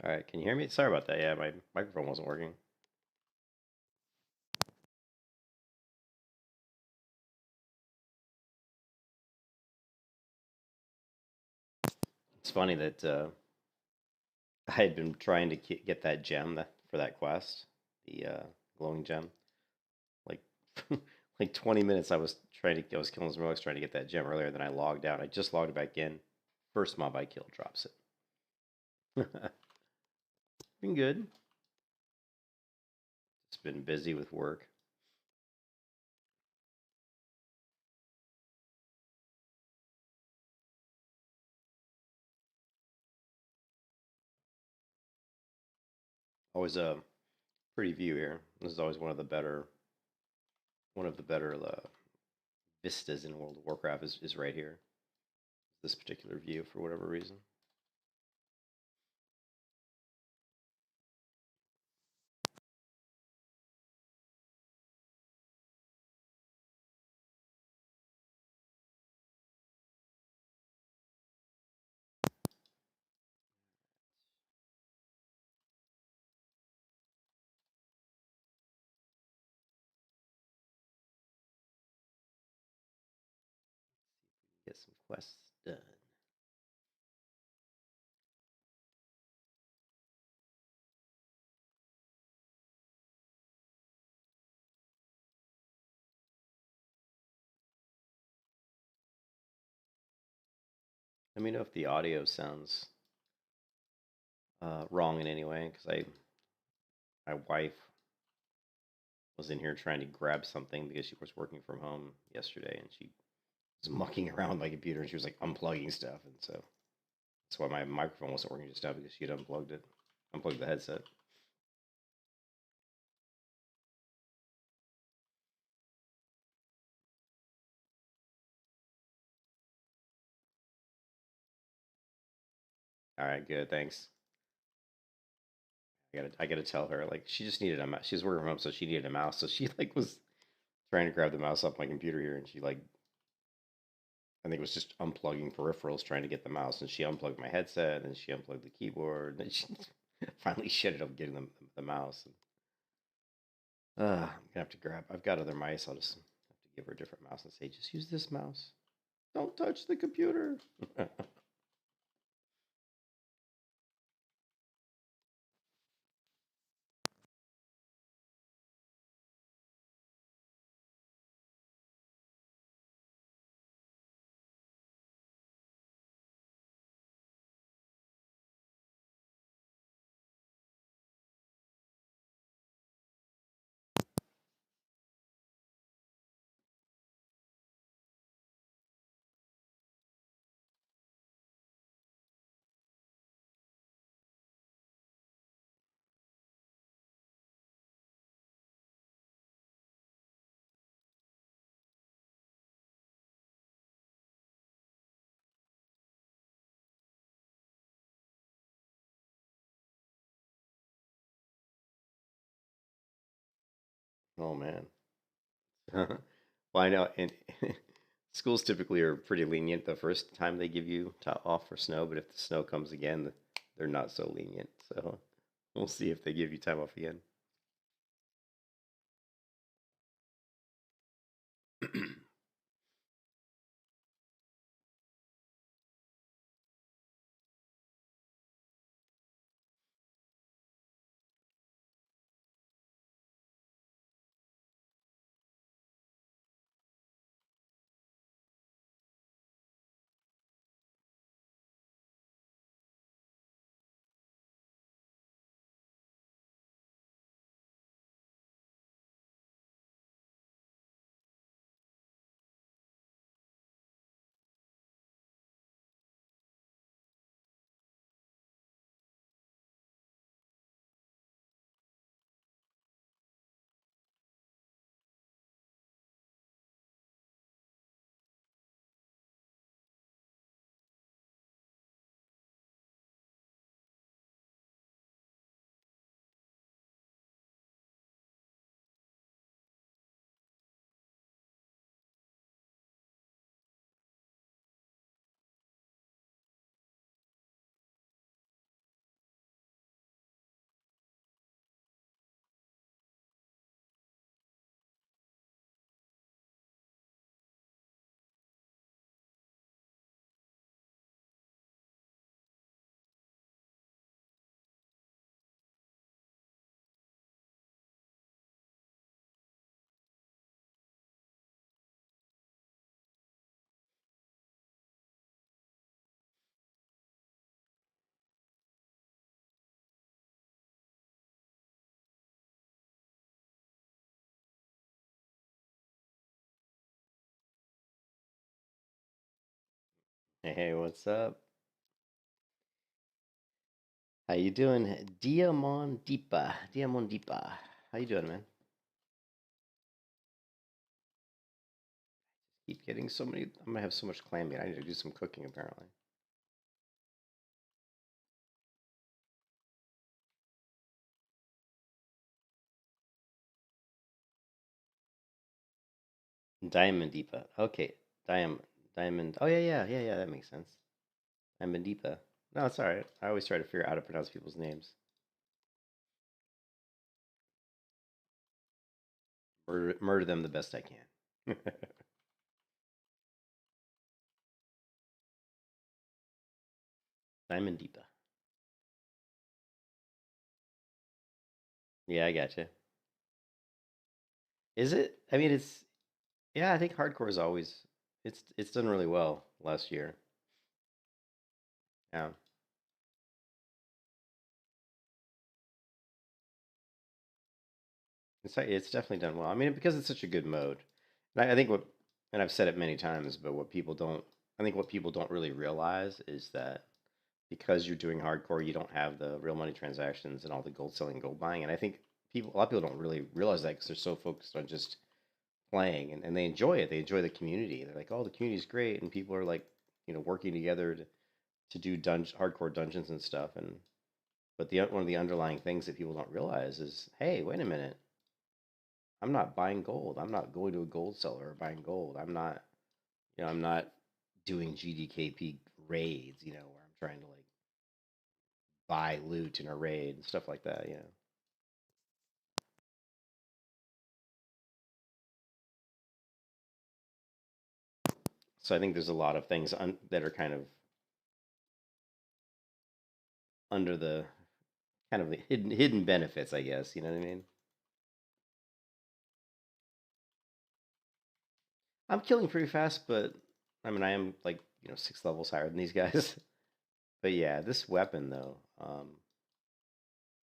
All right, can you hear me? Sorry about that. Yeah, my microphone wasn't working. It's funny that I had been trying to get that gem for that quest, the glowing gem. Like like 20 minutes I was killing some rogues trying to get that gem earlier, then I logged out. I just logged back in. First mob I killed drops it. Been good. It's been busy with work. Always a pretty view here. This is always one of the better vistas in World of Warcraft is right here. This particular view for whatever reason. Get some quests done. Let me know if the audio sounds wrong in any way, because my wife was in here trying to grab something because she was working from home yesterday, and she was mucking around my computer, and she was like unplugging stuff, and so that's why my microphone wasn't working just now because she had unplugged the headset. All right, good, thanks. I gotta tell her, like, she just needed a mouse. She was working from home, so she needed a mouse. So she like was trying to grab the mouse off my computer here, and she like I think it was just unplugging peripherals trying to get the mouse, and she unplugged my headset, and she unplugged the keyboard, and she finally shit it up getting the mouse. I'm gonna have to grab. I've got other mice. I'll just have to give her a different mouse and say, just use this mouse. Don't touch the computer. Oh man. Well, I know, and schools typically are pretty lenient the first time they give you off for snow, but if the snow comes again, they're not so lenient. So we'll see if they give you time off again. Hey, what's up? How you doing? Diamondipa. Diamondipa. How you doing, man? Keep getting so many. I'm gonna have so much clam meat. I need to do some cooking, apparently. Diamondipa. Okay. Diamond. Oh, yeah. That makes sense. Diamondipa. No, it's all right. I always try to figure out how to pronounce people's names. Murder them the best I can. Diamondipa. Yeah, I gotcha. Is it? I mean, it's. Yeah, I think hardcore is always. It's done really well last year. Yeah. It's definitely done well. I mean, because it's such a good mode. And I think and I've said it many times, but I think what people don't really realize is that because you're doing hardcore, you don't have the real money transactions and all the gold selling, gold buying. And I think a lot of people don't really realize that because they're so focused on just playing and they enjoy it. They enjoy the community. They're like, oh, the community's great. And people are like, working together to do hardcore dungeons and stuff. But one of the underlying things that people don't realize is, hey, wait a minute, I'm not buying gold. I'm not going to a gold seller or buying gold. I'm not doing GDKP raids, where I'm trying to like buy loot in a raid and stuff like that. So I think there's a lot of things that are kind of under the kind of the hidden benefits, I guess. You know what I mean? I'm killing pretty fast, but I mean I am like 6 levels higher than these guys. But yeah, this weapon though,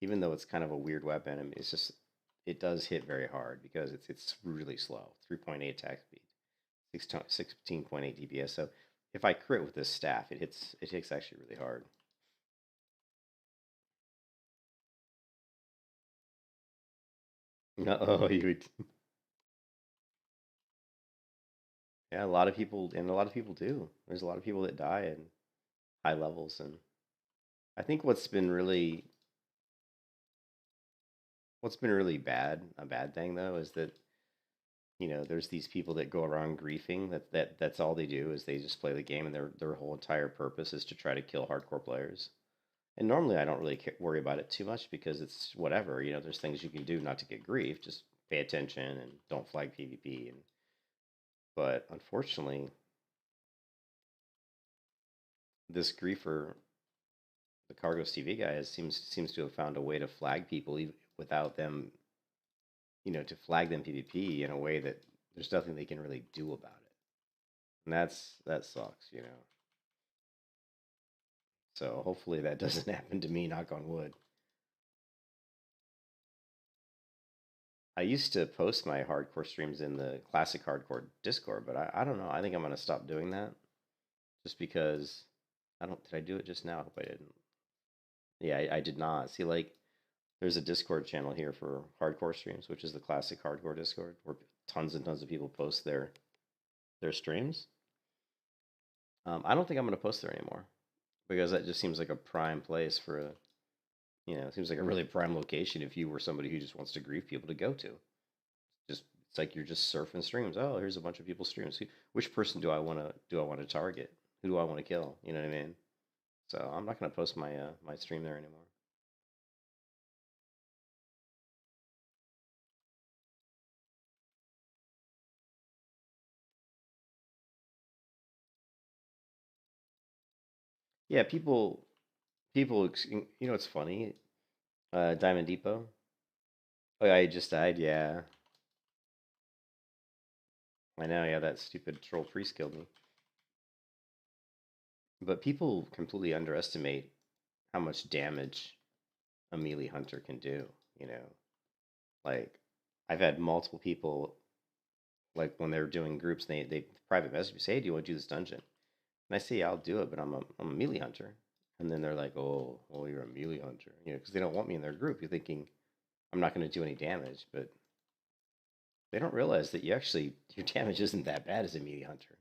even though it's kind of a weird weapon, I mean, it does hit very hard because it's really slow. 3.8 attack speed, 16.8 DPS. So if I crit with this staff, it hits actually really hard. Oh, you would, yeah, a lot of people do. There's a lot of people that die at high levels, and I think what's been really a bad thing though, is that there's these people that go around griefing that's all they do is they just play the game and their whole entire purpose is to try to kill hardcore players. And normally I don't really worry about it too much because it's whatever, there's things you can do not to get grief, just pay attention and don't flag PvP. But unfortunately, this griefer, the Cargos TV guy, seems to have found a way to flag people without them, to flag them PvP in a way that there's nothing they can really do about it. And that sucks. So hopefully that doesn't happen to me, knock on wood. I used to post my hardcore streams in the classic hardcore Discord, but I don't know. I think I'm gonna stop doing that just because I don't. Did I do it just now? I hope I didn't. Yeah, I did not. See, like, there's a Discord channel here for hardcore streams, which is the classic hardcore Discord, where tons and tons of people post their streams. I don't think I'm gonna post there anymore because that just seems like a prime place for it seems like a really prime location if you were somebody who just wants to grieve people to go to. Just it's like you're just surfing streams. Oh, here's a bunch of people's streams. Which person do I want to target? Who do I want to kill? You know what I mean? So I'm not gonna post my stream there anymore. Yeah, people. It's funny. Diamond Depot. Oh, yeah, I just died. Yeah, I know. Yeah, that stupid troll priest killed me. But people completely underestimate how much damage a melee hunter can do. You know, like I've had multiple people like when they're doing groups, they private message me say, "Hey, do you want to do this dungeon?" And I say, yeah, I'll do it, but I'm a melee hunter. And then they're like, oh, well, you're a melee hunter, because they don't want me in their group. You're thinking I'm not going to do any damage, but they don't realize that your damage isn't that bad as a melee hunter.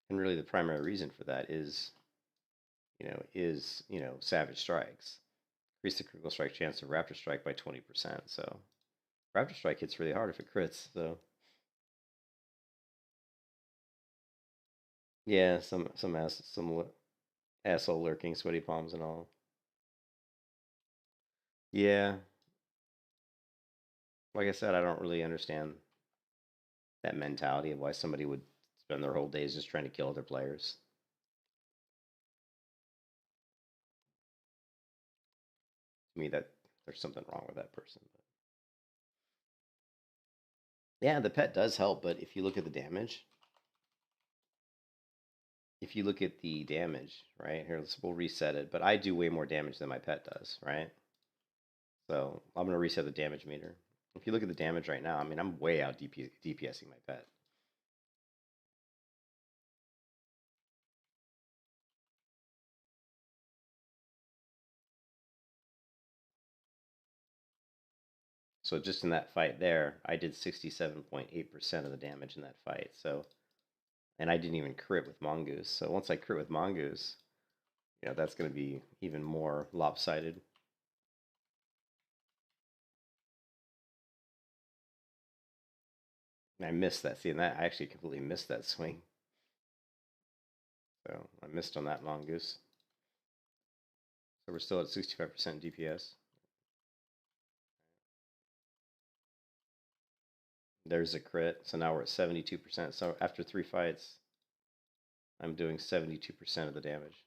And really, the primary reason for that is savage strikes. Increase the critical strike chance of raptor strike by 20%. So raptor strike hits really hard if it crits. So yeah, some asshole lurking, sweaty palms and all. Yeah, like I said, I don't really understand that mentality of why somebody would spend their whole days just trying to kill other players. To me, that there's something wrong with that person. But yeah, the pet does help, but if you look at the damage, right here, we'll reset it. But I do way more damage than my pet does, right? So I'm gonna reset the damage meter. If you look at the damage right now, I mean, I'm way out DPSing my pet. So just in that fight there, I did 67.8% of the damage in that fight. So, and I didn't even crit with Mongoose. So once I crit with Mongoose, that's going to be even more lopsided. And I missed that. See, and that I actually completely missed that swing. So I missed on that Mongoose. So we're still at 65% DPS. There's a crit. So now we're at 72%. So after 3 fights, I'm doing 72% of the damage.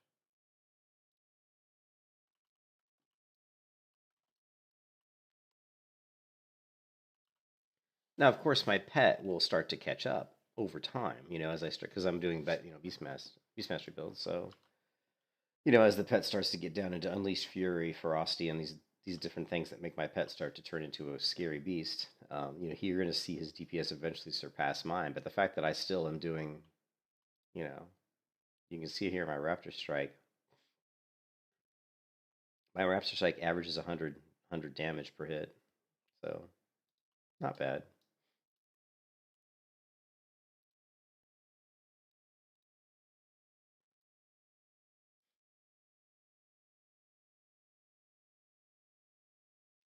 Now, of course, my pet will start to catch up over time, as I start, because I'm doing Beastmaster builds. So, as the pet starts to get down into Unleashed Fury, Ferocity, and these different things that make my pet start to turn into a scary beast, you're going to see his DPS eventually surpass mine. But the fact that I still am doing, you can see here my Raptor Strike. My Raptor Strike averages 100 damage per hit, so not bad.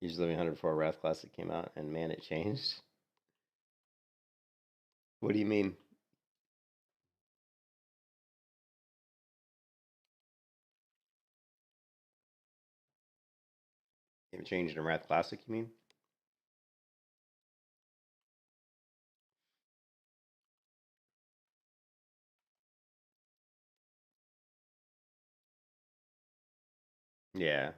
Usually 104 Wrath Classic came out, and man, it changed. What do you mean? It changed in Wrath Classic, you mean? Yeah.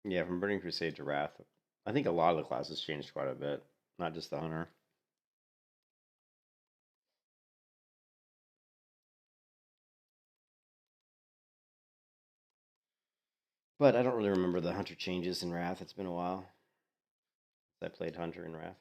Yeah, from Burning Crusade to Wrath. I think a lot of the classes changed quite a bit, not just the Hunter. But I don't really remember the Hunter changes in Wrath. It's been a while since I played Hunter in Wrath.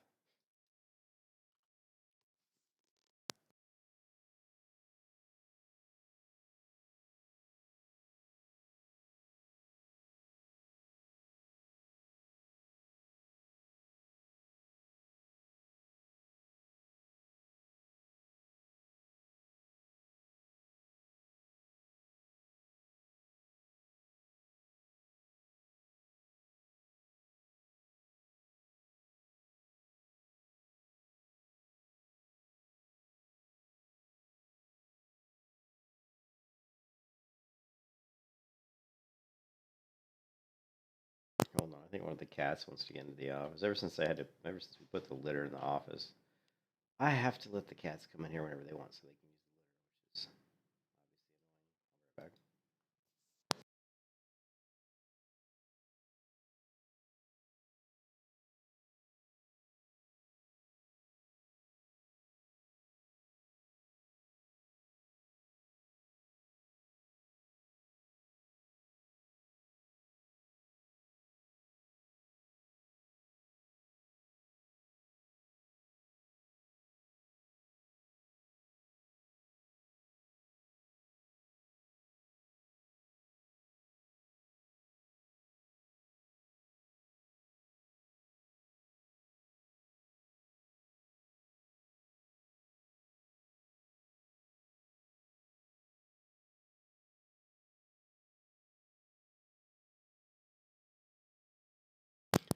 on. I think one of the cats wants to get into the office. Ever since we put the litter in the office, I have to let the cats come in here whenever they want, so they can use the litter, which is obviously annoying. I'll be right back.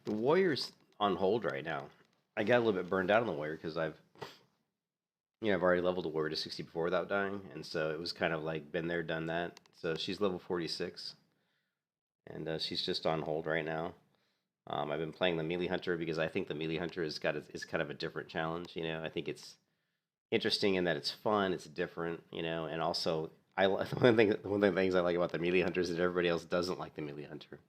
The Warrior's on hold right now. I got a little bit burned out on the Warrior because I've already leveled the Warrior to 60 before without dying, and so it was kind of like been there, done that. So she's level 46, and she's just on hold right now. I've been playing the Melee Hunter because I think the Melee Hunter is kind of a different challenge. I think it's interesting in that it's fun, it's different, and also one of the things I like about the Melee Hunter is that everybody else doesn't like the Melee Hunter.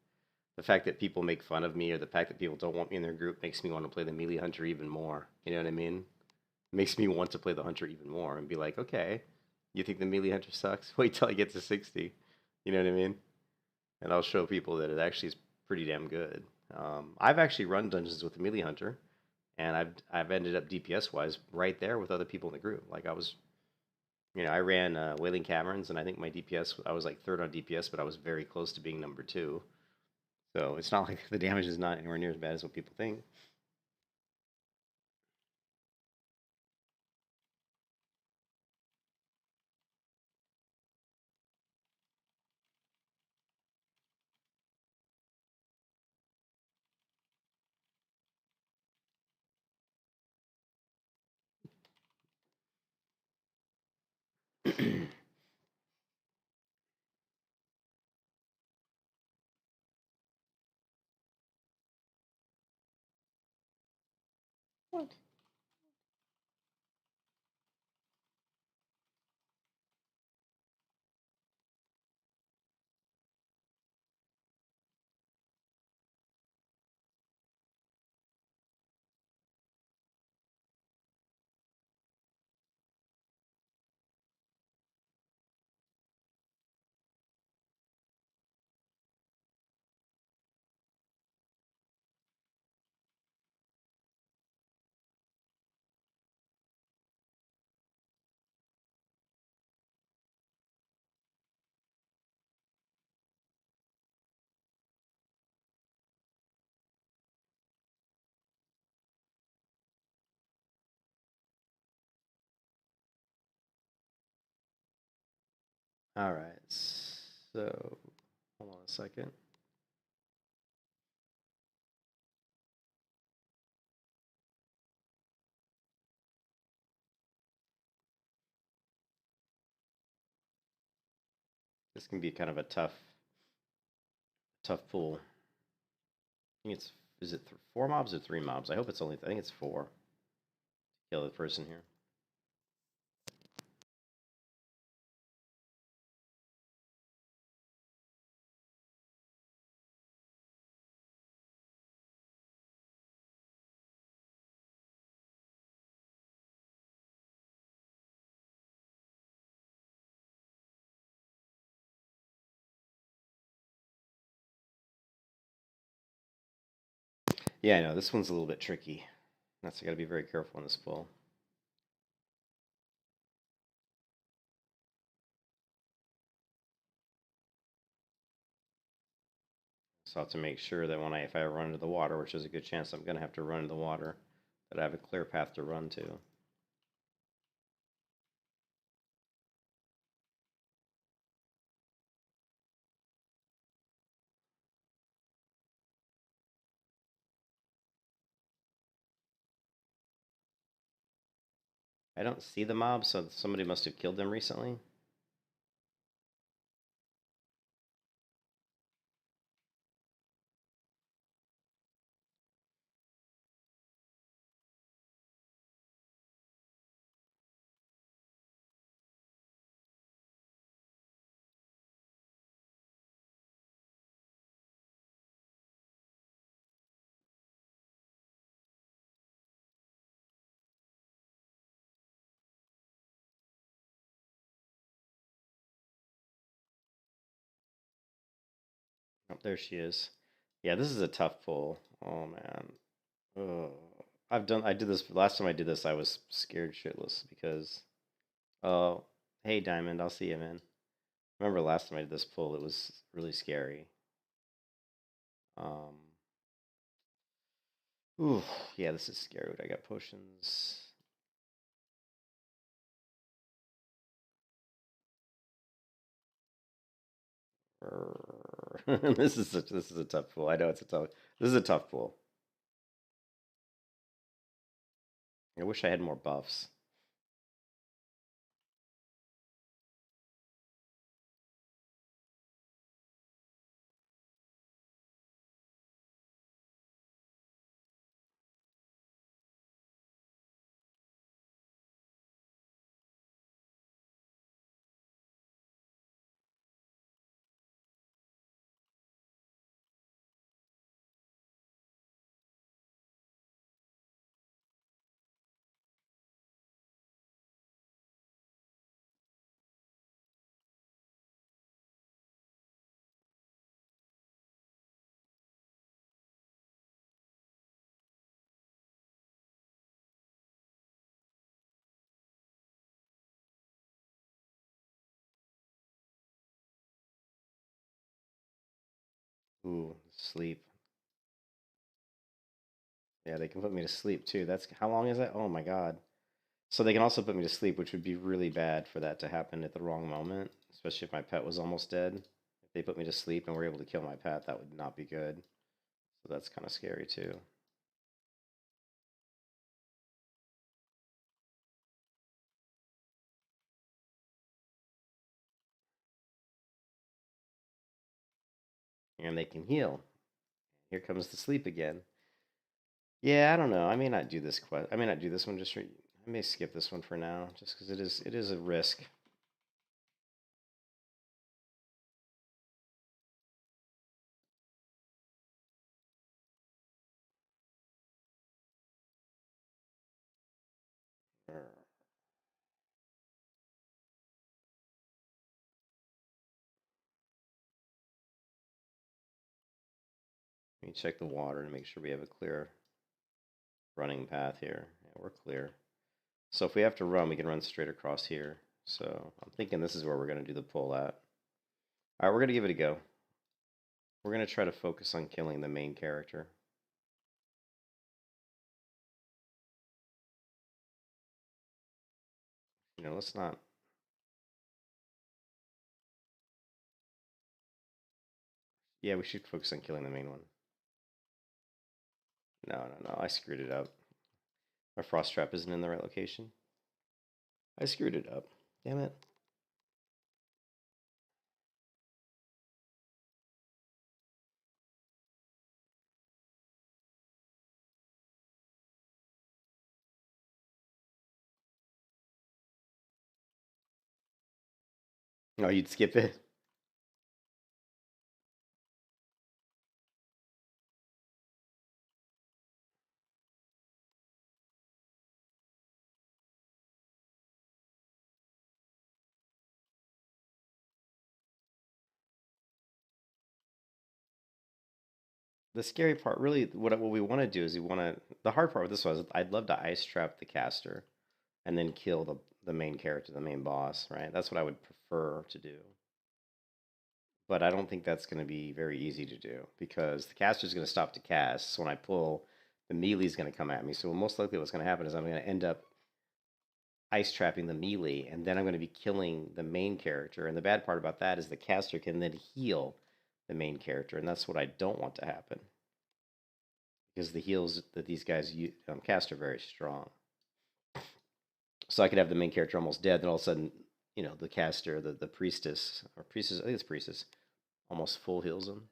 The fact that people make fun of me or the fact that people don't want me in their group makes me want to play the Melee Hunter even more. You know what I mean? Makes me want to play the Hunter even more and be like, okay, you think the Melee Hunter sucks? Wait till I get to 60. You know what I mean? And I'll show people that it actually is pretty damn good. I've actually run dungeons with the Melee Hunter, and I've ended up DPS wise right there with other people in the group. Like I ran Wailing Caverns, and I think my DPS I was like third on DPS, but I was very close to being number two. So it's not like the damage is not anywhere near as bad as what people think. What? All right. So hold on a second. This can be kind of a tough pool. I think it's is it 4 mobs or 3 mobs? I hope it's only. I think it's 4 to kill the person here. Yeah, I know this one's a little bit tricky. That's I got to be very careful in this pool. So I have to make sure that if I run into the water, which is a good chance I'm gonna have to run into the water, that I have a clear path to run to. I don't see the mob, so somebody must have killed them recently. Oh, there she is. Yeah, this is a tough pull. Oh man. Oh. I did this last time I did this, I was scared shitless because oh, hey Diamond, I'll see you, man. Remember last time I did this pull, it was really scary. Um Ooh, yeah, this is scary. I got potions. This is a tough pull. I know it's a tough. This is a tough pull. I wish I had more buffs. Ooh, sleep. Yeah, they can put me to sleep too. That's how long is that? Oh my god. So they can also put me to sleep, which would be really bad for that to happen at the wrong moment, especially if my pet was almost dead. If they put me to sleep and were able to kill my pet, that would not be good. So that's kind of scary too. And they can heal. Here comes the sleep again. Yeah, I don't know. I may not do this quest. I may not do this one. I may skip this one for now, just because it is a risk. Let me check the water to make sure we have a clear running path here. Yeah, we're clear. So if we have to run, we can run straight across here. So I'm thinking this is where we're going to do the pull at. All right, we're going to give it a go. We're going to try to focus on killing the main character. Let's not. Yeah, we should focus on killing the main one. No, no, no. I screwed it up. My frost trap isn't in the right location. I screwed it up. Damn it. Oh, you'd skip it? The scary part, really, what we want to do is the hard part with this was I'd love to ice trap the caster and then kill the main character, the main boss, right? That's what I would prefer to do. But I don't think that's going to be very easy to do because the caster is going to stop to cast. So when I pull, the melee is going to come at me. So most likely what's going to happen is I'm going to end up ice trapping the melee, and then I'm going to be killing the main character. And the bad part about that is the caster can then heal the main character, and that's what I don't want to happen because the heals that these guys cast are very strong. So I could have the main character almost dead, then all of a sudden, the caster, the priestess or priestess, I think it's priestess, almost full heals him.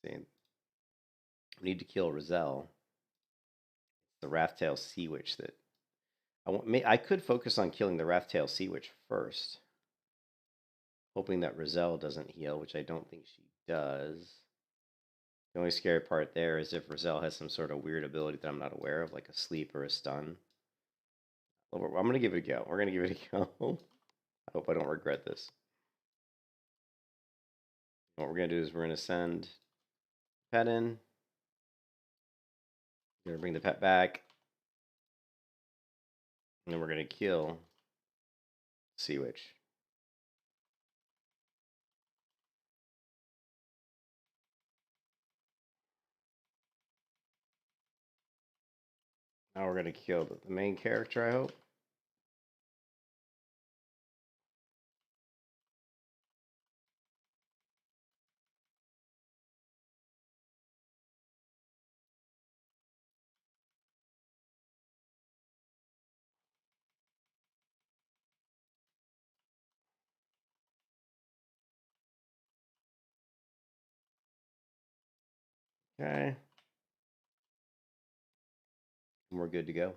See, we need to kill Rhue, the Wrathtail Sea Witch. That I could focus on killing the Wrathtail Sea Witch first, hoping that Rhue doesn't heal, which I don't think she does. The only scary part there is if Roselle has some sort of weird ability that I'm not aware of, like a sleep or a stun. Well, I'm gonna give it a go. We're gonna give it a go. I hope I don't regret this. What we're gonna do is we're gonna send pet in. We're gonna bring the pet back, and then we're gonna kill Sea Witch. Now we're gonna kill the main character, I hope. Okay. And we're good to go.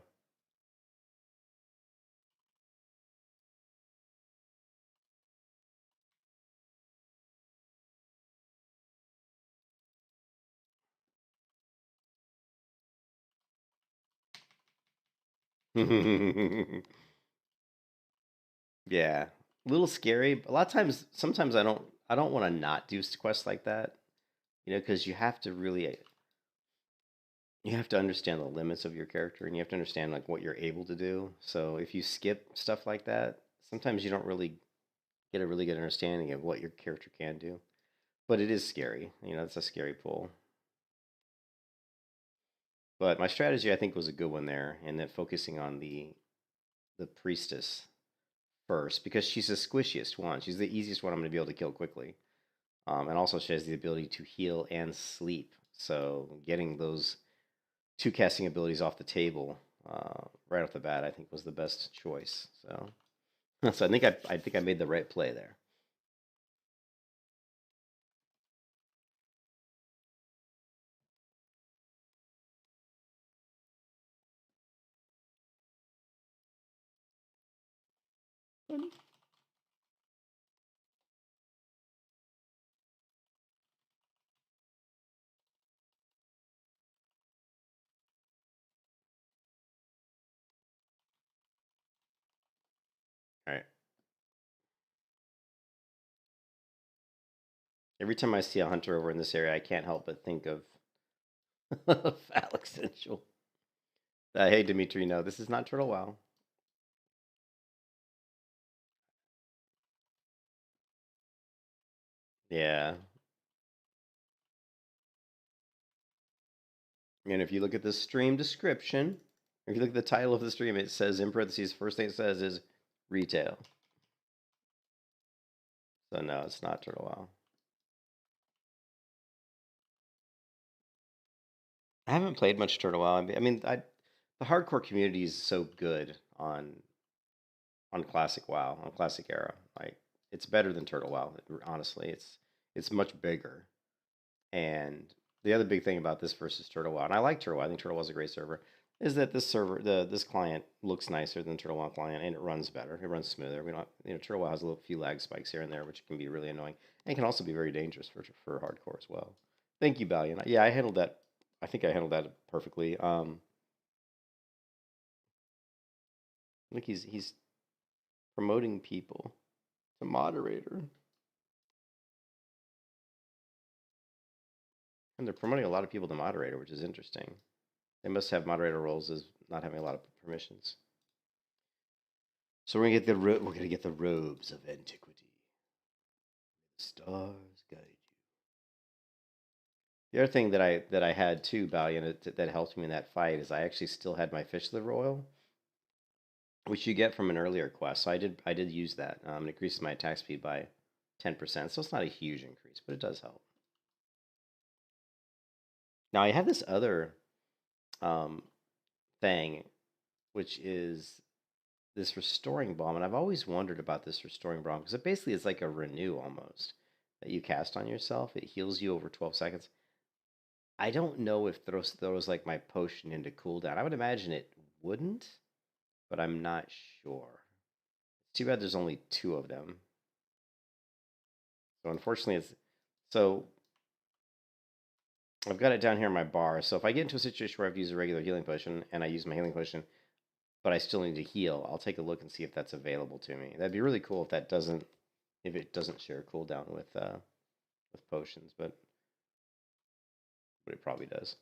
Yeah. A little scary. A lot of times, sometimes I don't want to not do quests like that, because you have to understand the limits of your character and you have to understand like what you're able to do. So if you skip stuff like that, sometimes you don't really get a really good understanding of what your character can do. But it is scary. It's a scary pull. But my strategy I think was a good one there, and then focusing on the priestess first because she's the squishiest one. She's the easiest one I'm going to be able to kill quickly. And also she has the ability to heal and sleep. So getting those two casting abilities off the table right off the bat, I think was the best choice. So, so I think I made the right play there. All right. Every time I see a hunter over in this area, I can't help but think of Phallic Central. Hey, Dimitri, no, this is not Turtle WoW. Yeah. And if you look at the stream description, if you look at the title of the stream, it says in parentheses, first thing it says is retail. So no, it's not Turtle WoW. I haven't played much Turtle WoW. The hardcore community is so good on classic WoW, on classic era. Like it's better than Turtle WoW. Honestly, it's much bigger. And the other big thing about this versus Turtle WoW, and I like Turtle WoW. I think Turtle WoW is a great server. Is that this client looks nicer than Turtle WoW client, and it runs better. It runs smoother. We don't, Turtle WoW has a little few lag spikes here and there, which can be really annoying, and can also be very dangerous for hardcore as well. Thank you, Valiant. Yeah, I handled that. I think I handled that perfectly. Look, he's promoting people to moderator. And they're promoting a lot of people to moderator, which is interesting. They must have moderator roles as not having a lot of permissions. So we're gonna get the robes of antiquity. The stars guide you. The other thing that I had too, Valiant, that helped me in that fight is I actually still had my fish liver oil, which you get from an earlier quest. So I did use that. It increases my attack speed by 10%. So it's not a huge increase, but it does help. Now I have this other um, thing, which is this restoring bomb, and I've always wondered about this restoring bomb because it basically is like a renew almost that you cast on yourself. It heals you over 12 seconds. I don't know if throws like my potion into cooldown. I would imagine it wouldn't, but I'm not sure. It's too bad there's only two of them. So unfortunately, so I've got it down here in my bar. So if I get into a situation where I have to use a regular healing potion and I use my healing potion, but I still need to heal, I'll take a look and see if that's available to me. That'd be really cool if it doesn't share cooldown with potions, but it probably does.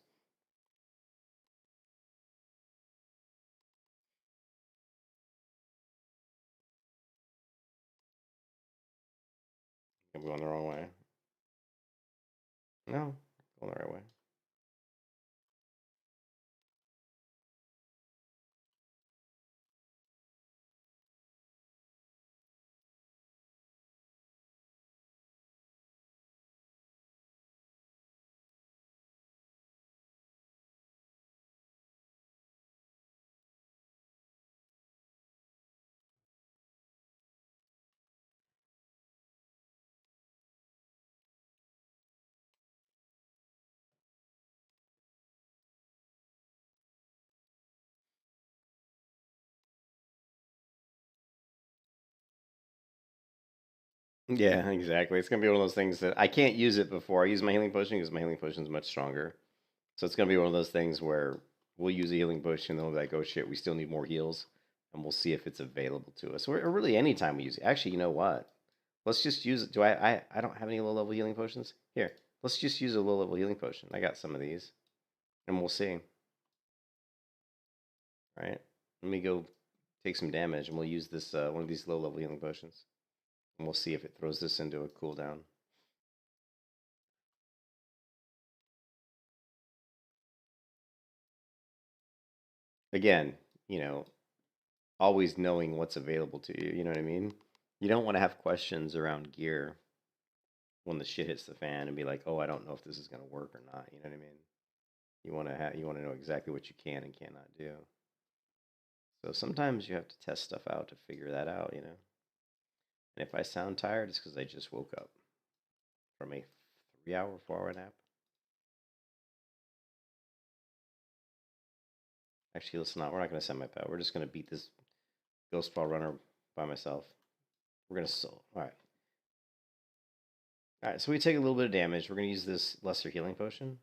I'm going the wrong way. No, going the right way. Yeah, exactly. It's gonna be one of those things that I can't use it before I use my healing potion because my healing potion is much stronger. So it's gonna be one of those things where we'll use a healing potion, and then we'll be like, oh shit, we still need more heals, and we'll see if it's available to us. Or really anytime we use it. Actually, you know what? Let's just use it. I don't have any low level healing potions. Here, let's just use a low level healing potion. I got some of these, and we'll see. Right? Let me go take some damage, and we'll use this one of these low level healing potions, and we'll see if it throws this into a cooldown. Again, you know, always knowing what's available to you. You know what I mean? You don't want to have questions around gear when the shit hits the fan and be like, "Oh, I don't know if this is going to work or not." You know what I mean? You want to know exactly what you can and cannot do. So sometimes you have to test stuff out to figure that out, you know. And if I sound tired, it's because I just woke up from a 3 hour, 4 hour nap. Actually, let's not. We're not going to send my pet. We're just going to beat this ghost ball runner by myself. We're going to soul. All right. All right. So we take a little bit of damage. We're going to use this lesser healing potion.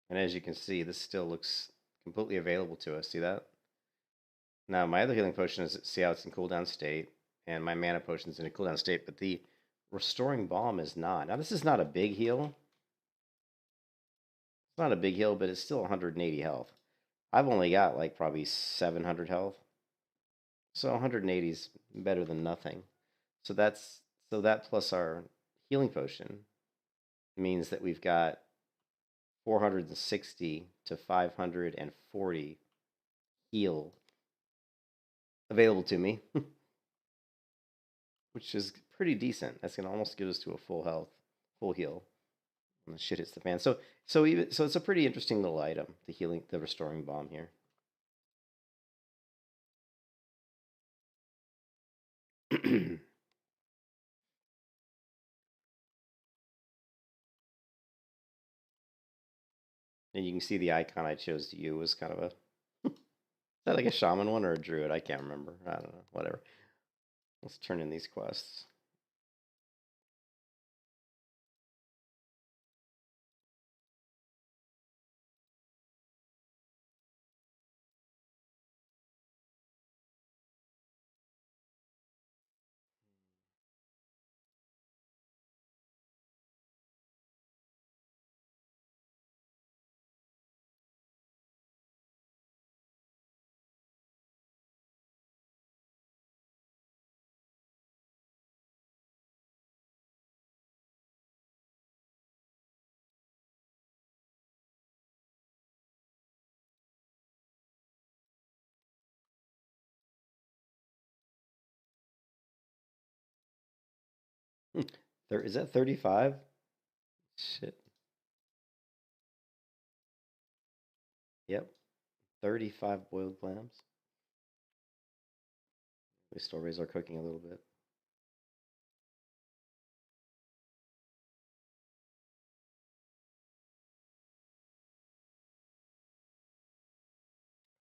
And as you can see, this still looks completely available to us. See that? Now, my other healing potion is, see how it's in cooldown state, and my mana potion is in a cooldown state, but the restoring balm is not. Now, this is not a big heal. It's not a big heal, but it's still 180 health. I've only got like probably 700 health, so 180 is better than nothing. So that plus our healing potion means that we've got 460 to 540 heal available to me, which is pretty decent. That's gonna almost get us to a full health, full heal when the shit hits the fan. So it's a pretty interesting little item, the restoring bomb here. And you can see the icon I chose to you was kind of a is that like a shaman one or a druid? I can't remember. I don't know. Whatever. Let's turn in these quests. There is that 35? Shit. Yep. 35 boiled clams. We still raise our cooking a little bit.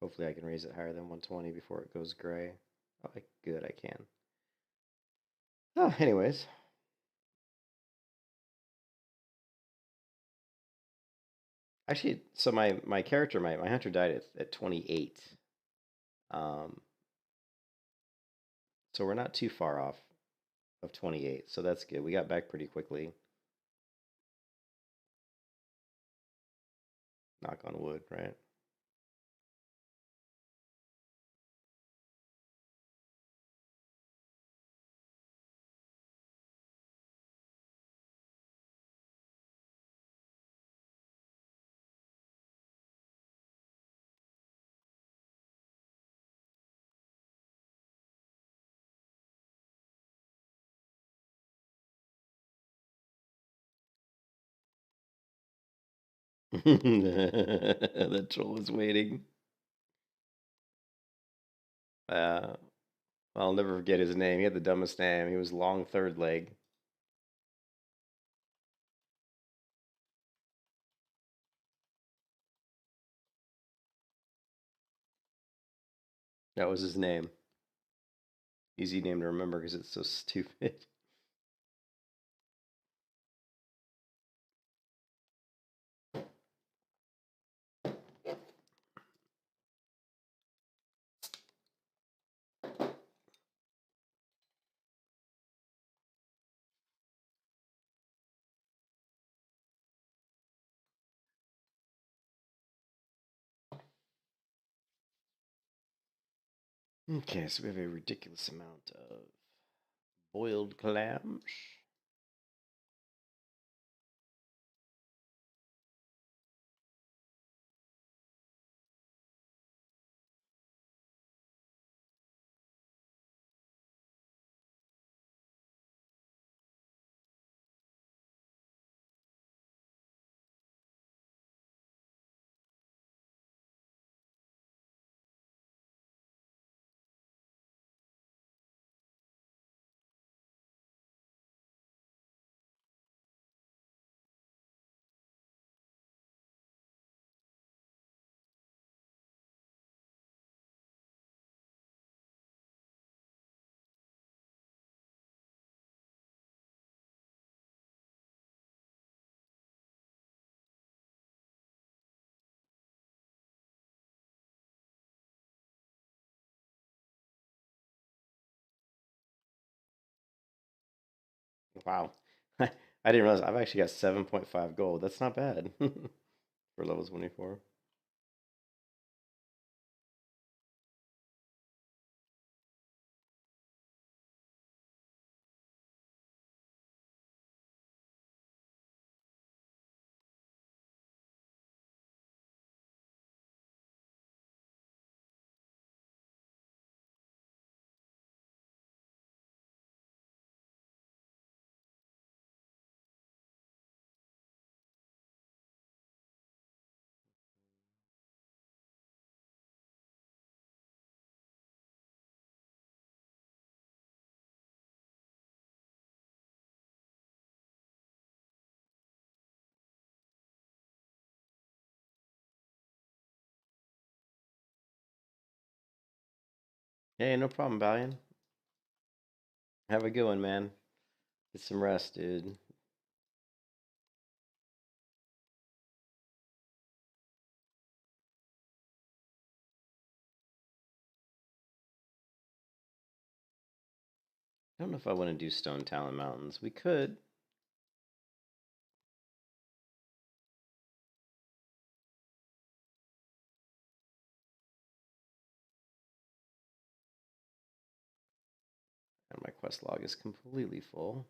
Hopefully I can raise it higher than 120 before it goes gray. Oh, good, I can. Oh, anyways. Actually, so my character, my hunter died at 28. Um, so we're not too far off of 28. So that's good. We got back pretty quickly. Knock on wood, right? The troll is waiting. Uh, I'll never forget his name. He had the dumbest name. He was long third leg. That was his name. Easy name to remember because it's so stupid. Okay, so we have a ridiculous amount of boiled clams. Wow. I didn't realize I've actually got 7.5 gold. That's not bad for level 24. Hey, no problem, Valiant. Have a good one, man. Get some rest, dude. I don't know if I want to do Stone Talon Mountains. We could. And my quest log is completely full.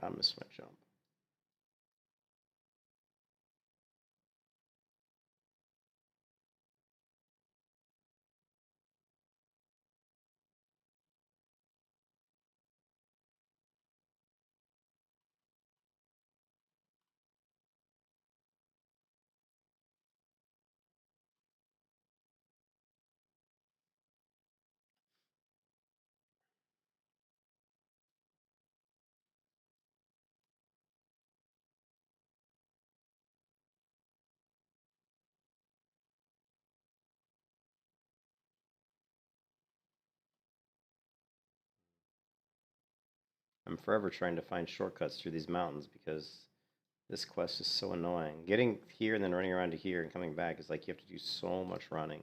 I missed my jump. I'm forever trying to find shortcuts through these mountains because this quest is so annoying. Getting here and then running around to here and coming back is like you have to do so much running.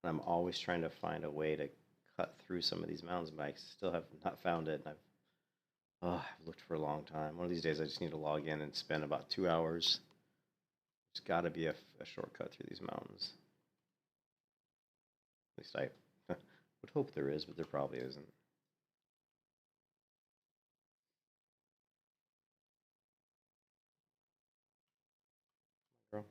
And I'm always trying to find a way to cut through some of these mountains, but I still have not found it. And I've looked for a long time. One of these days, I just need to log in and spend about 2 hours. There's got to be a shortcut through these mountains. At least I would hope there is, but there probably isn't. Girl.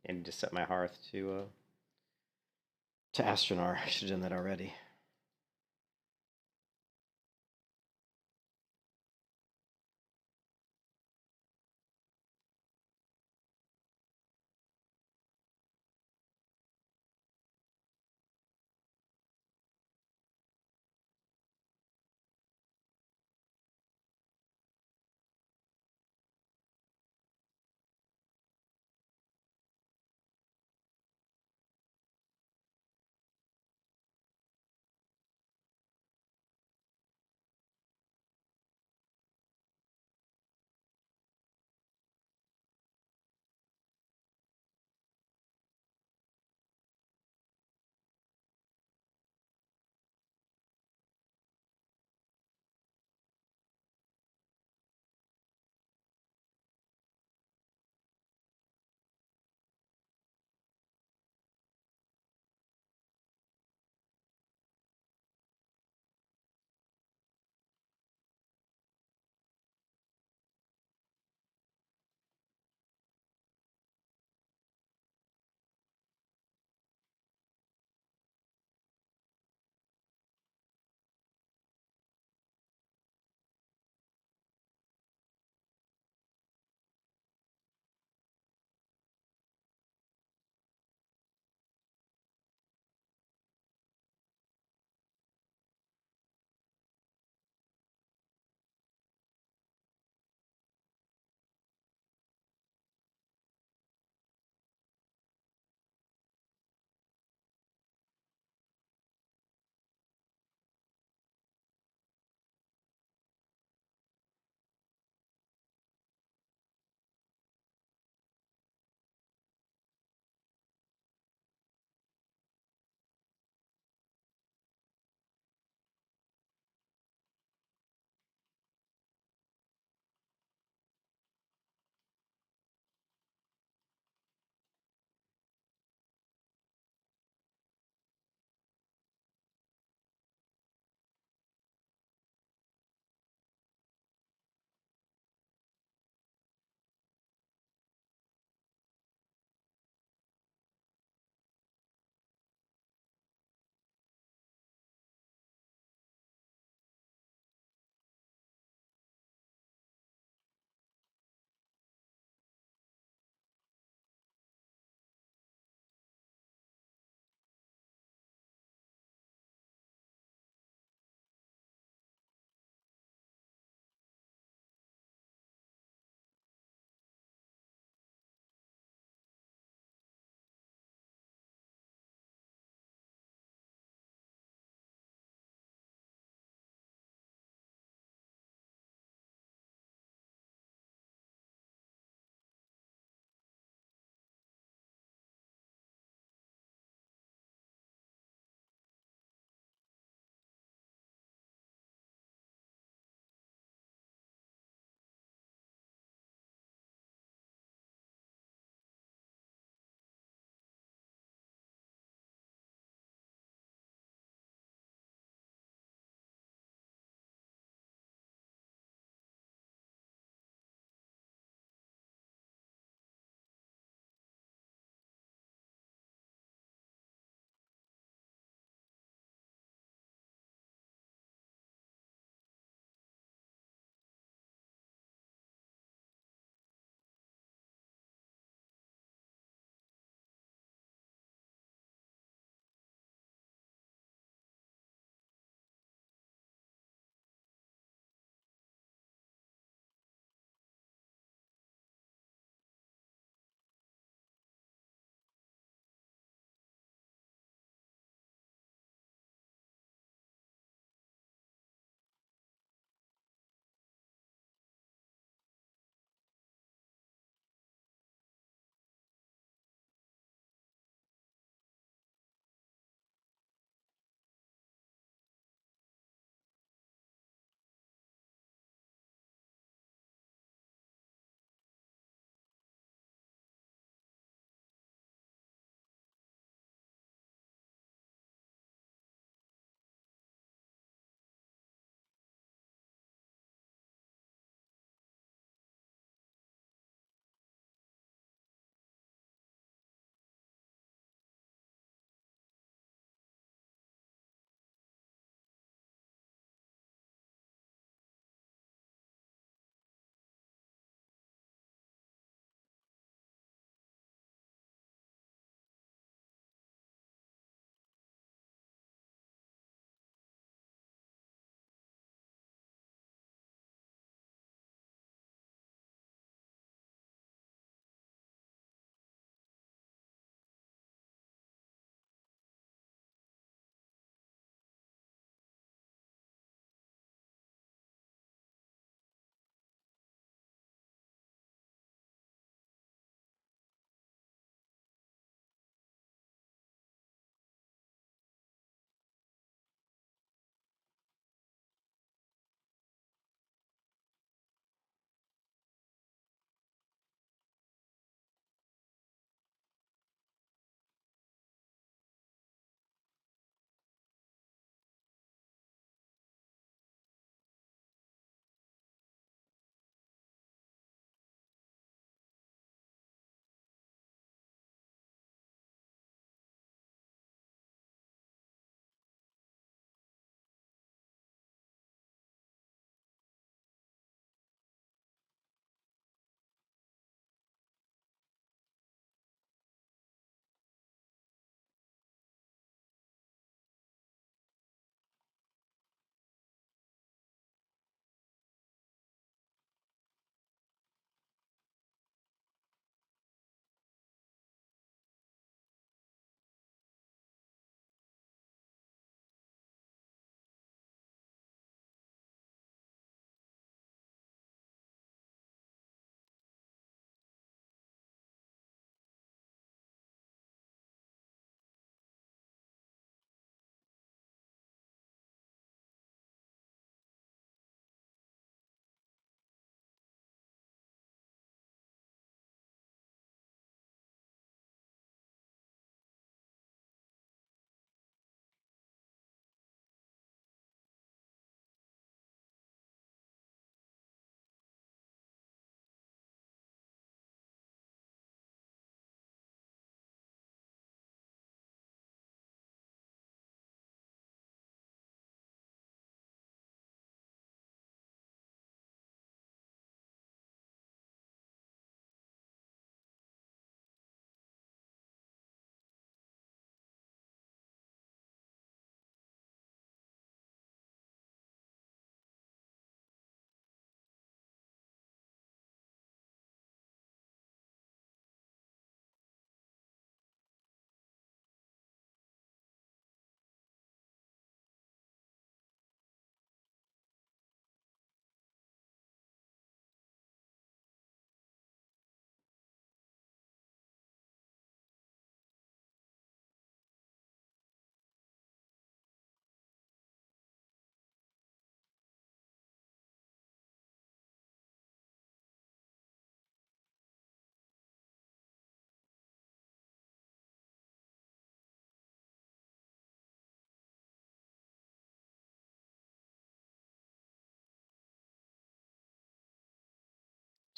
I need to set my hearth to Astronar. I should have done that already.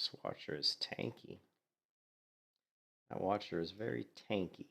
This watcher is tanky. That watcher is very tanky.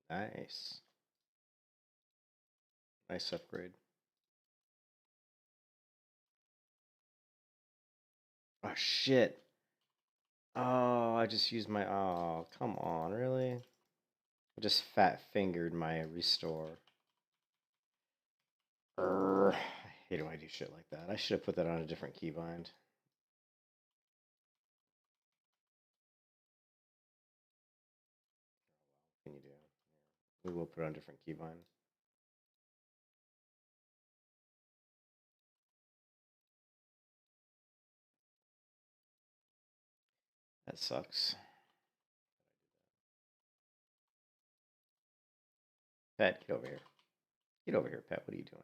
Nice. Nice upgrade. Oh, shit. Oh, I just used my... Oh, come on, really? I just fat-fingered my restore. I hate when I do shit like that. I should have put that on a different keybind. What can you do? We will put it on a different keybind. That sucks. Pat, get over here. Get over here, Pat. What are you doing?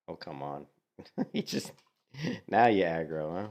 Oh, come on. He just... Now you aggro, huh?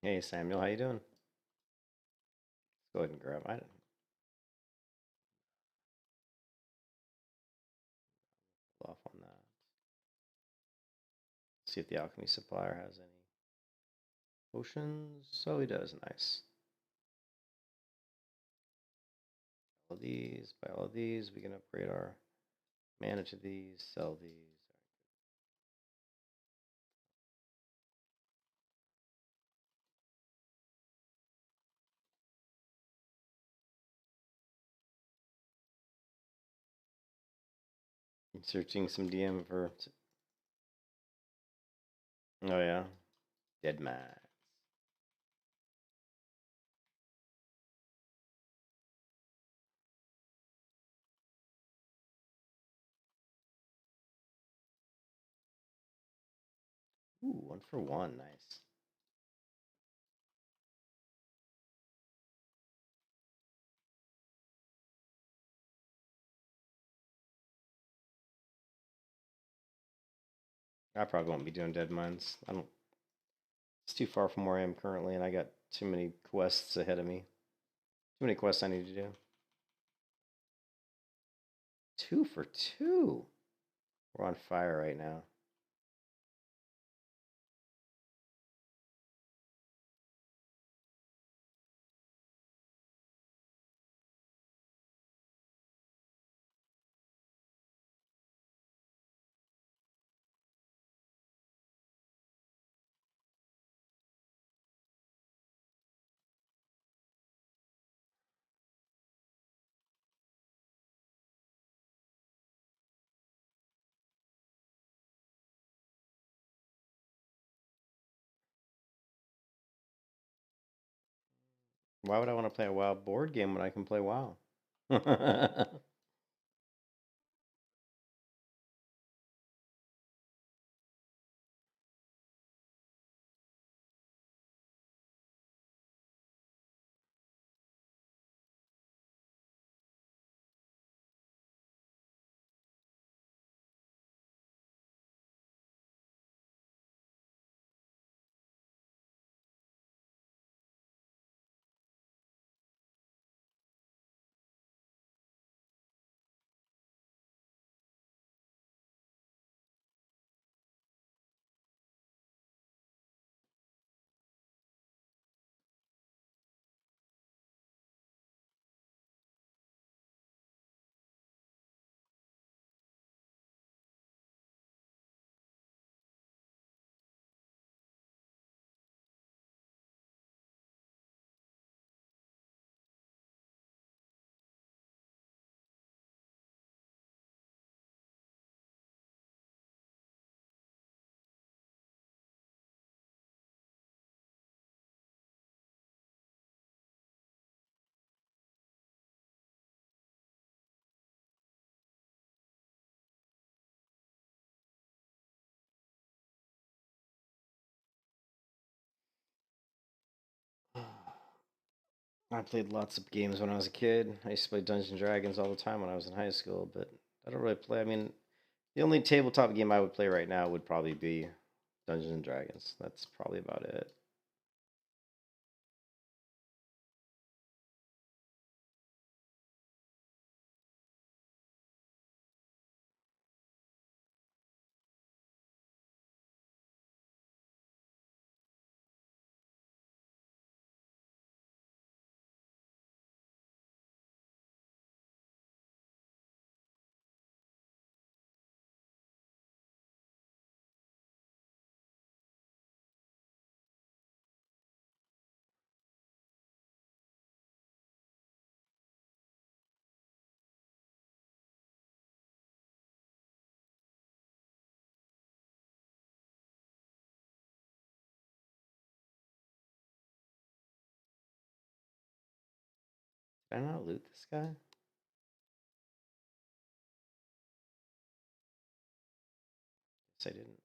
Hey Samuel, how you doing? Let's go ahead and grab. I don't hold off on that. See if the alchemy supplier has any potions. So he does. Nice. All of these. Buy all of these. We can upgrade our mana to these. Sell these. Searching some DM for. Oh yeah, dead man. Ooh, 1 for 1. Nice. I probably won't be doing dead mines. I don't. It's too far from where I am currently, and I got too many quests ahead of me. Too many quests I need to do. 2 for 2. We're on fire right now. Why would I want to play a WoW board game when I can play WoW? I played lots of games when I was a kid. I used to play Dungeons and Dragons all the time when I was in high school, but I don't really play. I mean, the only tabletop game I would play right now would probably be Dungeons and Dragons. That's probably about it. Did I not loot this guy? Yes, I didn't.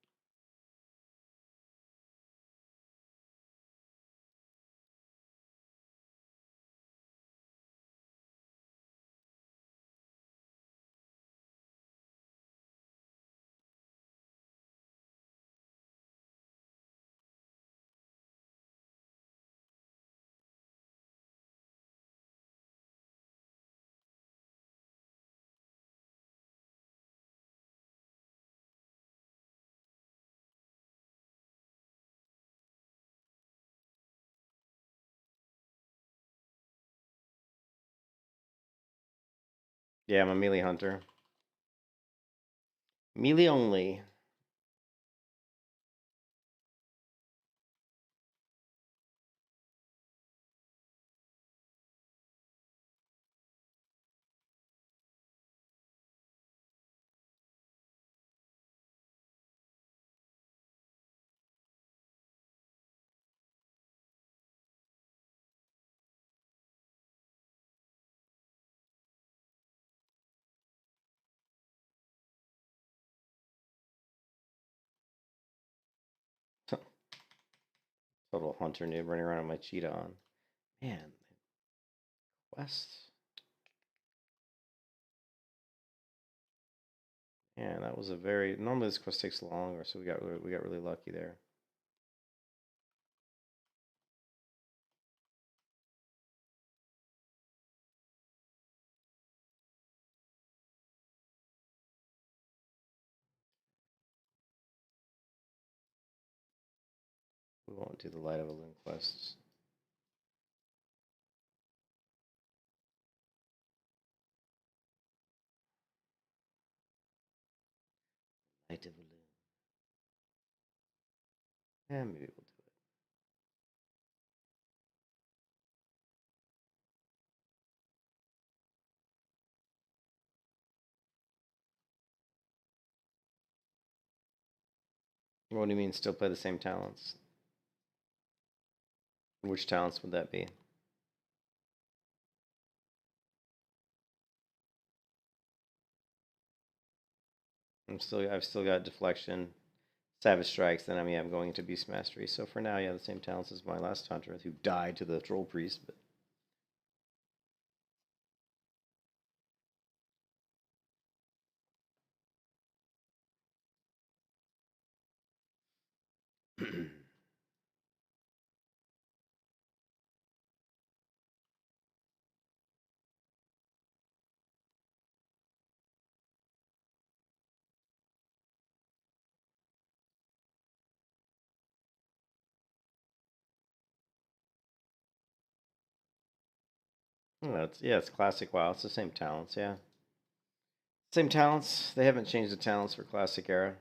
Yeah, I'm a melee hunter. Melee only. Total hunter noob running around with my cheetah on. Man, quest. Man, that was a very. Normally this quest takes longer, so we got really lucky there. We won't do the light of a loon quests. Light of a loon. Yeah, maybe we'll do it. What do you mean? Still play the same talents? Which talents would that be? I've still got deflection, savage strikes. Then I'm going into beast mastery. So for now, yeah, the same talents as my last hunter who died to the troll priest. But it's classic WoW. It's the same talents. Yeah, same talents. They haven't changed the talents for classic era.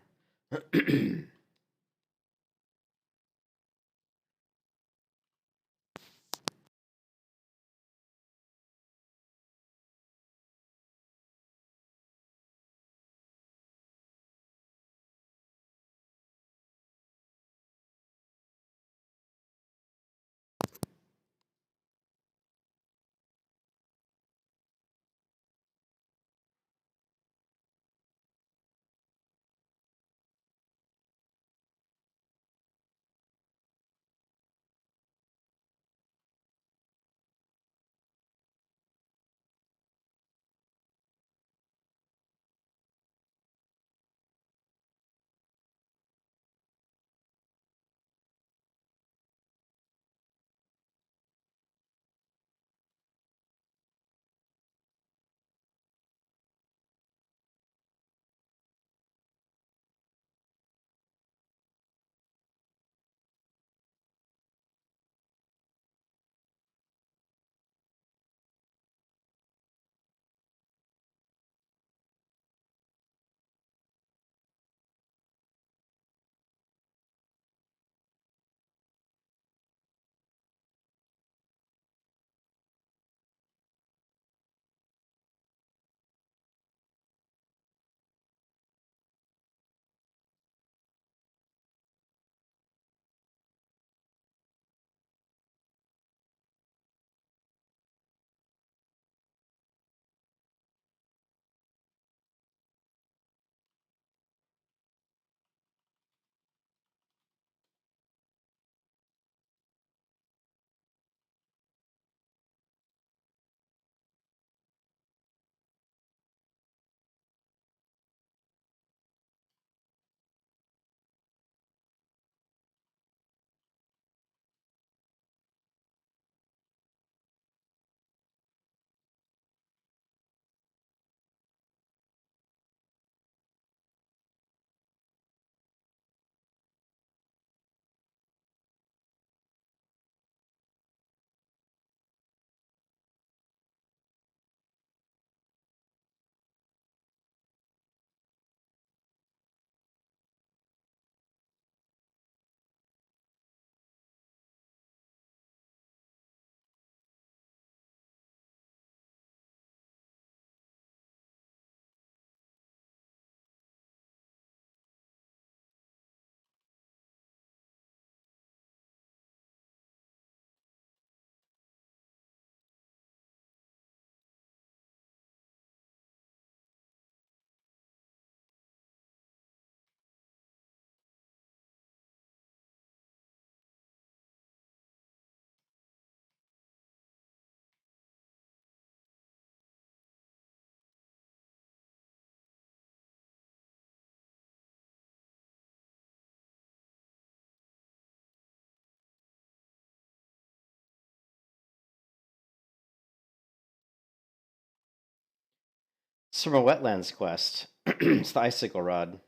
It's from a wetlands quest. It's the icicle rod.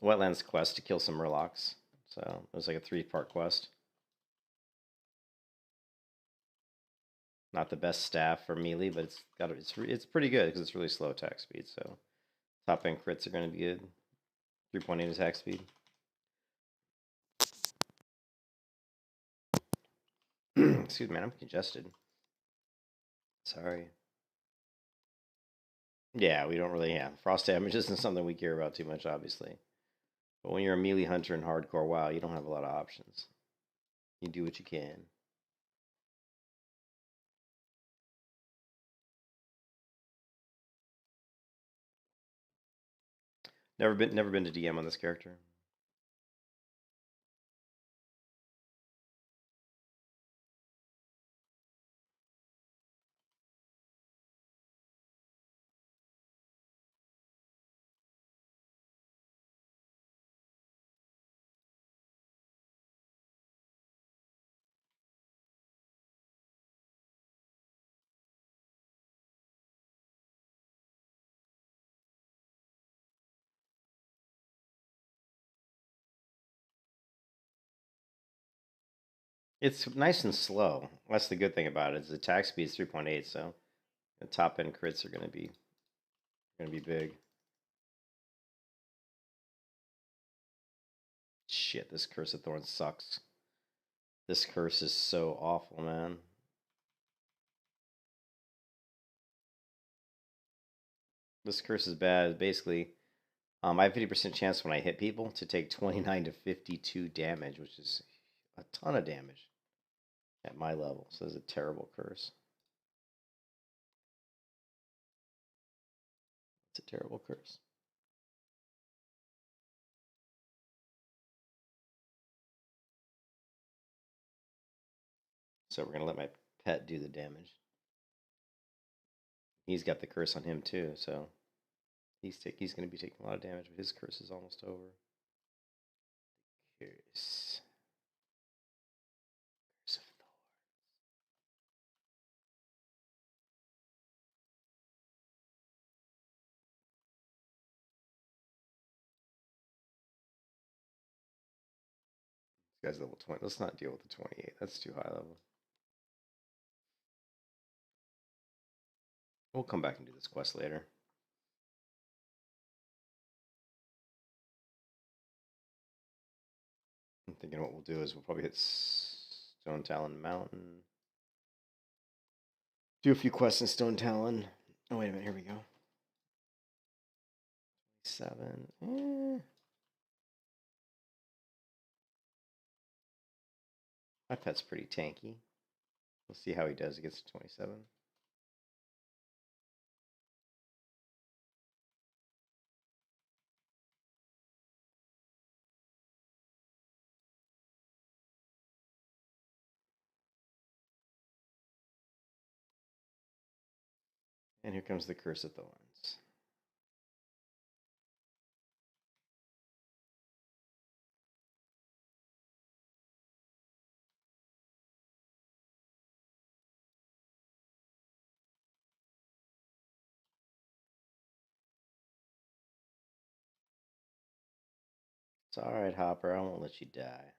Wetlands quest to kill some murlocs. So it was like a 3-part quest. Not the best staff for melee, but it's pretty good because it's really slow attack speed. So top end crits are going to be good. 3.8 attack speed. Excuse me, man, I'm congested. Sorry. Yeah, we don't really have frost damage isn't something we care about too much, obviously. But when you're a melee hunter in hardcore WoW, you don't have a lot of options. You do what you can. Never been to DM on this character. It's nice and slow. That's the good thing about it. Is the attack speed is 3.8, so the top end crits are gonna be big. Shit, this Curse of Thorns sucks. This curse is so awful, man. This curse is bad. Basically, I have 50% chance when I hit people to take 29 to 52 damage, which is a ton of damage at my level. So it's a terrible curse. It's a terrible curse. So we're gonna let my pet do the damage. He's got the curse on him too, so he's gonna be taking a lot of damage, but his curse is almost over. Curse. Curse of Thorns. This guy's level 20. Let's not deal with the 28. That's too high level. We'll come back and do this quest later. I'm thinking what we'll do is we'll probably hit Stone Talon Mountain. Do a few quests in Stone Talon. Oh, wait a minute. Here we go. 7. My pet's pretty tanky. We'll see how he does against 27. And here comes the Curse of Thorns. It's alright, Hopper. I won't let you die.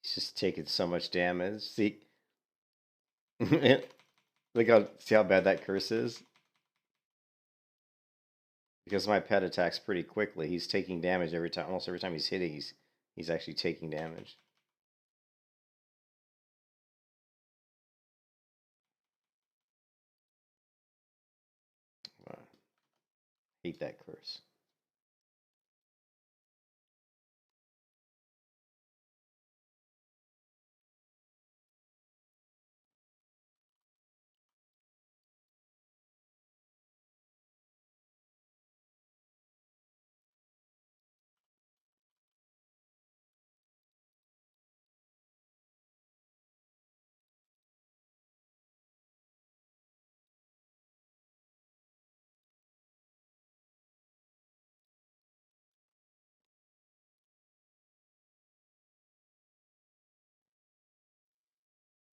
He's just taking so much damage. See? See how bad that curse is? Because my pet attacks pretty quickly. He's taking damage every time. Almost every time he's hitting, he's actually taking damage. Hate that curse.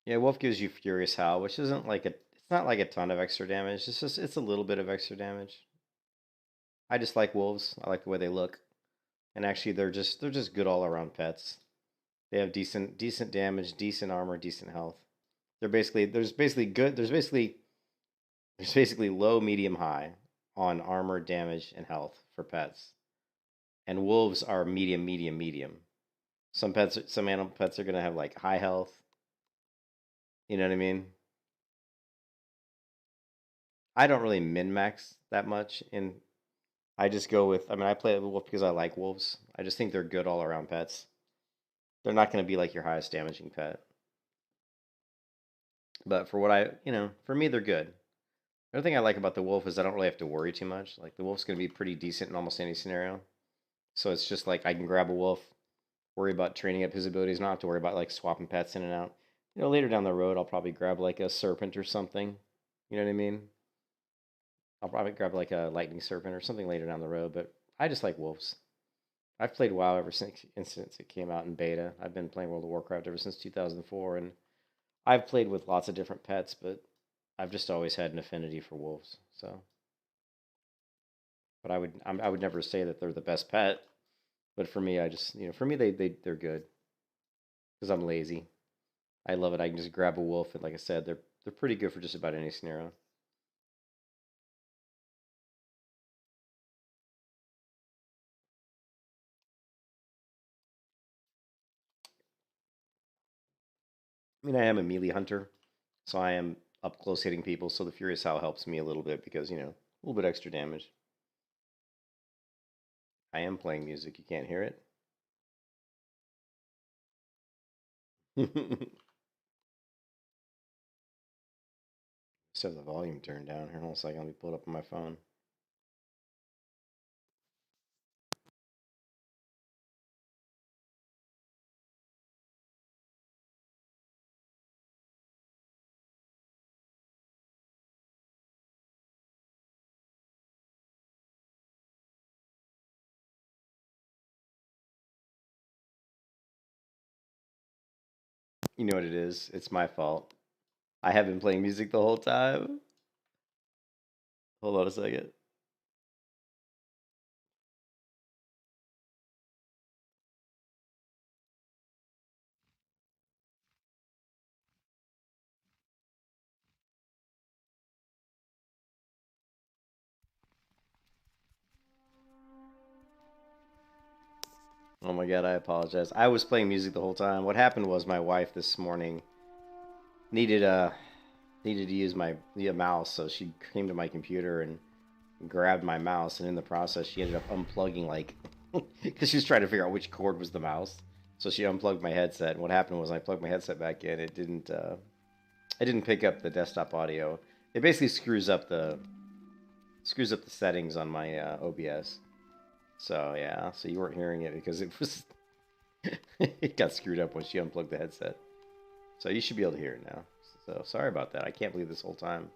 Yeah, Wolf gives you Furious Howl, which isn't like a. It's not like a ton of extra damage. It's a little bit of extra damage. I just like wolves. I like the way they look, and actually they're just good all around pets. They have decent damage, decent armor, decent health. There's basically low, medium, high on armor, damage, and health for pets, and wolves are medium, medium, medium. Some animal pets are gonna have like high health. You know what I mean? I don't really min max that much in. I just go with. I mean, I play a wolf because I like wolves. I just think they're good all around pets. They're not going to be like your highest damaging pet, but for what for me, they're good. The other thing I like about the wolf is I don't really have to worry too much. Like the wolf's going to be pretty decent in almost any scenario. So it's just like I can grab a wolf, worry about training up his abilities, not have to worry about like swapping pets in and out. Later down the road, I'll probably grab like a serpent or something. You know what I mean? I'll probably grab like a lightning serpent or something later down the road. But I just like wolves. I've played WoW since it came out in beta. I've been playing World of Warcraft ever since 2004, and I've played with lots of different pets, but I've just always had an affinity for wolves. So, but I would never say that they're the best pet. But for me, I just for me they're good because I'm lazy. I love it. I can just grab a wolf, and like I said, they're pretty good for just about any scenario. I mean, I am a melee hunter, so I am up close hitting people. So the Furious Howl helps me a little bit because a little bit extra damage. I am playing music. You can't hear it. Just have the volume turned down here. Hold on a second. Let me pull it up on my phone. You know what it is? It's my fault. I have been playing music the whole time. Hold on a second. Oh my god, I apologize. I was playing music the whole time. What happened was my wife this morning needed uh needed to use my mouse, so she came to my computer and grabbed my mouse, and in the process, she ended up unplugging like because she was trying to figure out which cord was the mouse. So she unplugged my headset, and what happened was I plugged my headset back in. It didn't pick up the desktop audio. It basically screws up the settings on my OBS. So yeah, so you weren't hearing it because it was it got screwed up when she unplugged the headset. So you should be able to hear it now. So sorry about that. I can't believe this whole time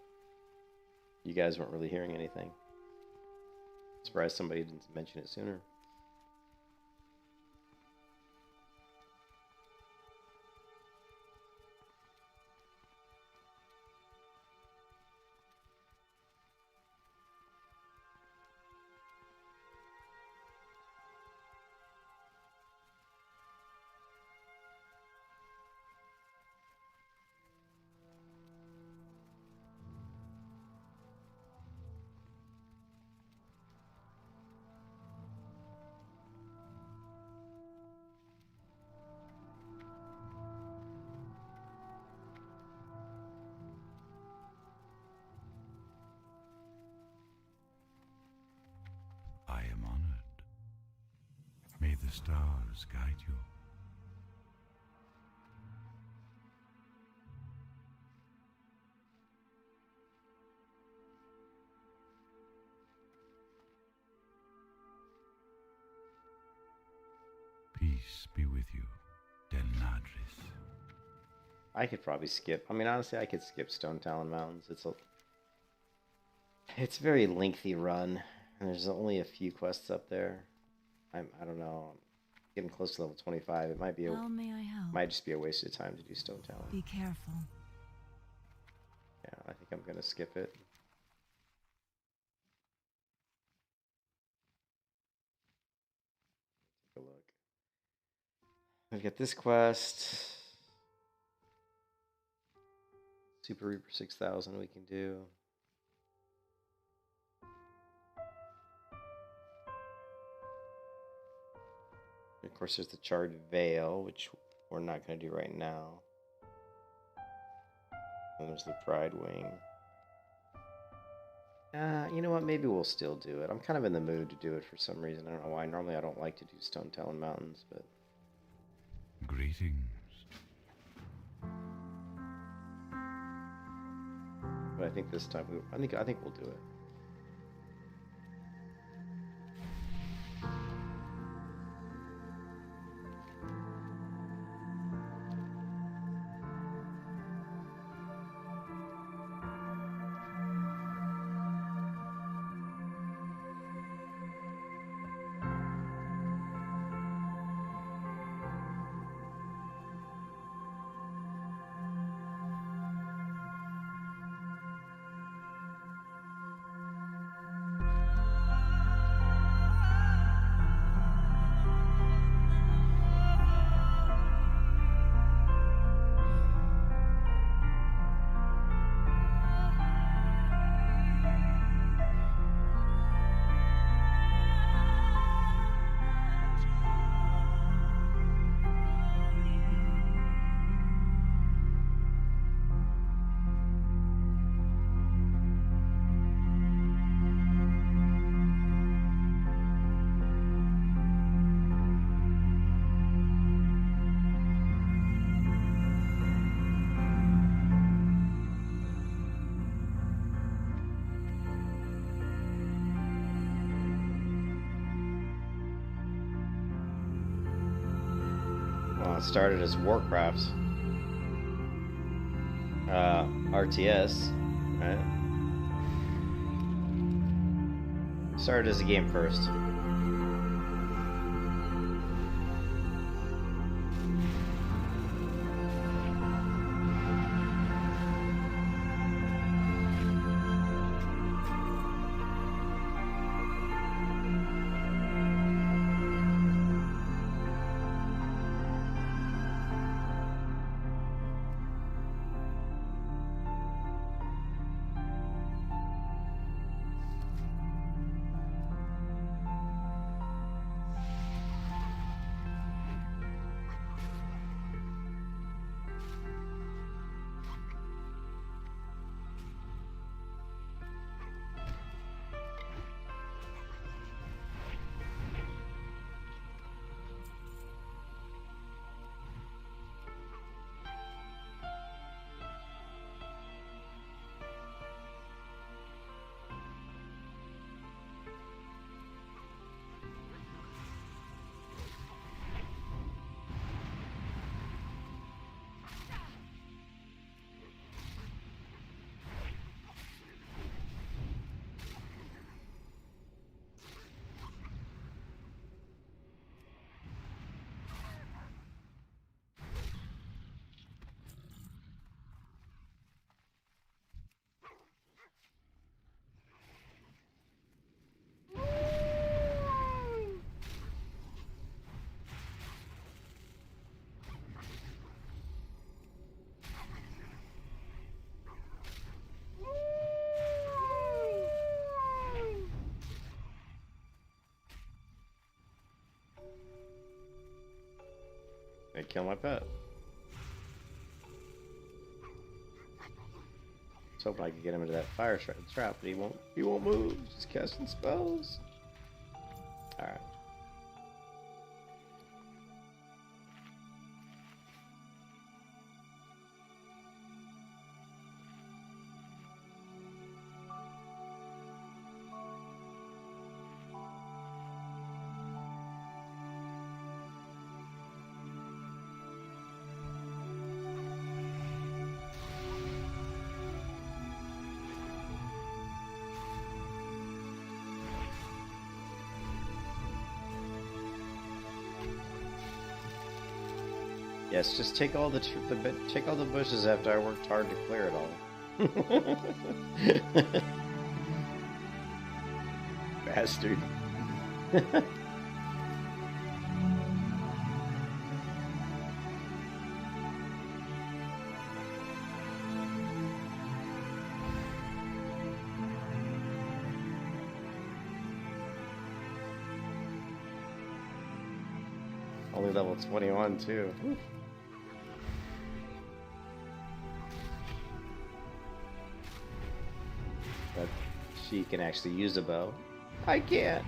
you guys weren't really hearing anything. Surprised somebody didn't mention it sooner. I am honored. May the stars guide you. Peace be with you, Denadris. I could probably skip. I mean, honestly, I could skip Stone Talon Mountains. It's a very lengthy run, and there's only a few quests up there. I don't know. getting close to level 25. It might be How may I help? might just be a waste of time to do stone talent. Be careful. Yeah, I think I'm gonna skip it. Take a look. We've got this quest. Super Reaper 6000 we can do. Of course, there's the charred Vael, which we're not going to do right now. And there's the Pride Wing. You know what? Maybe we'll still do it. I'm kind of in the mood to do it for some reason. I don't know why. Normally, I don't like to do Stone Talon Mountains, but... Greetings. But I think this time, I think we'll do it. Well, it started as Warcraft. RTS, right? Started as a game first. They kill my pet. I was hoping I could get him into that fire trap, but he won't move. He's just casting spells. Alright. Yes, just take all take all the bushes after I worked hard to clear it all. Bastard. Only level 21 too. Whew. But she can actually use a bow. I can't.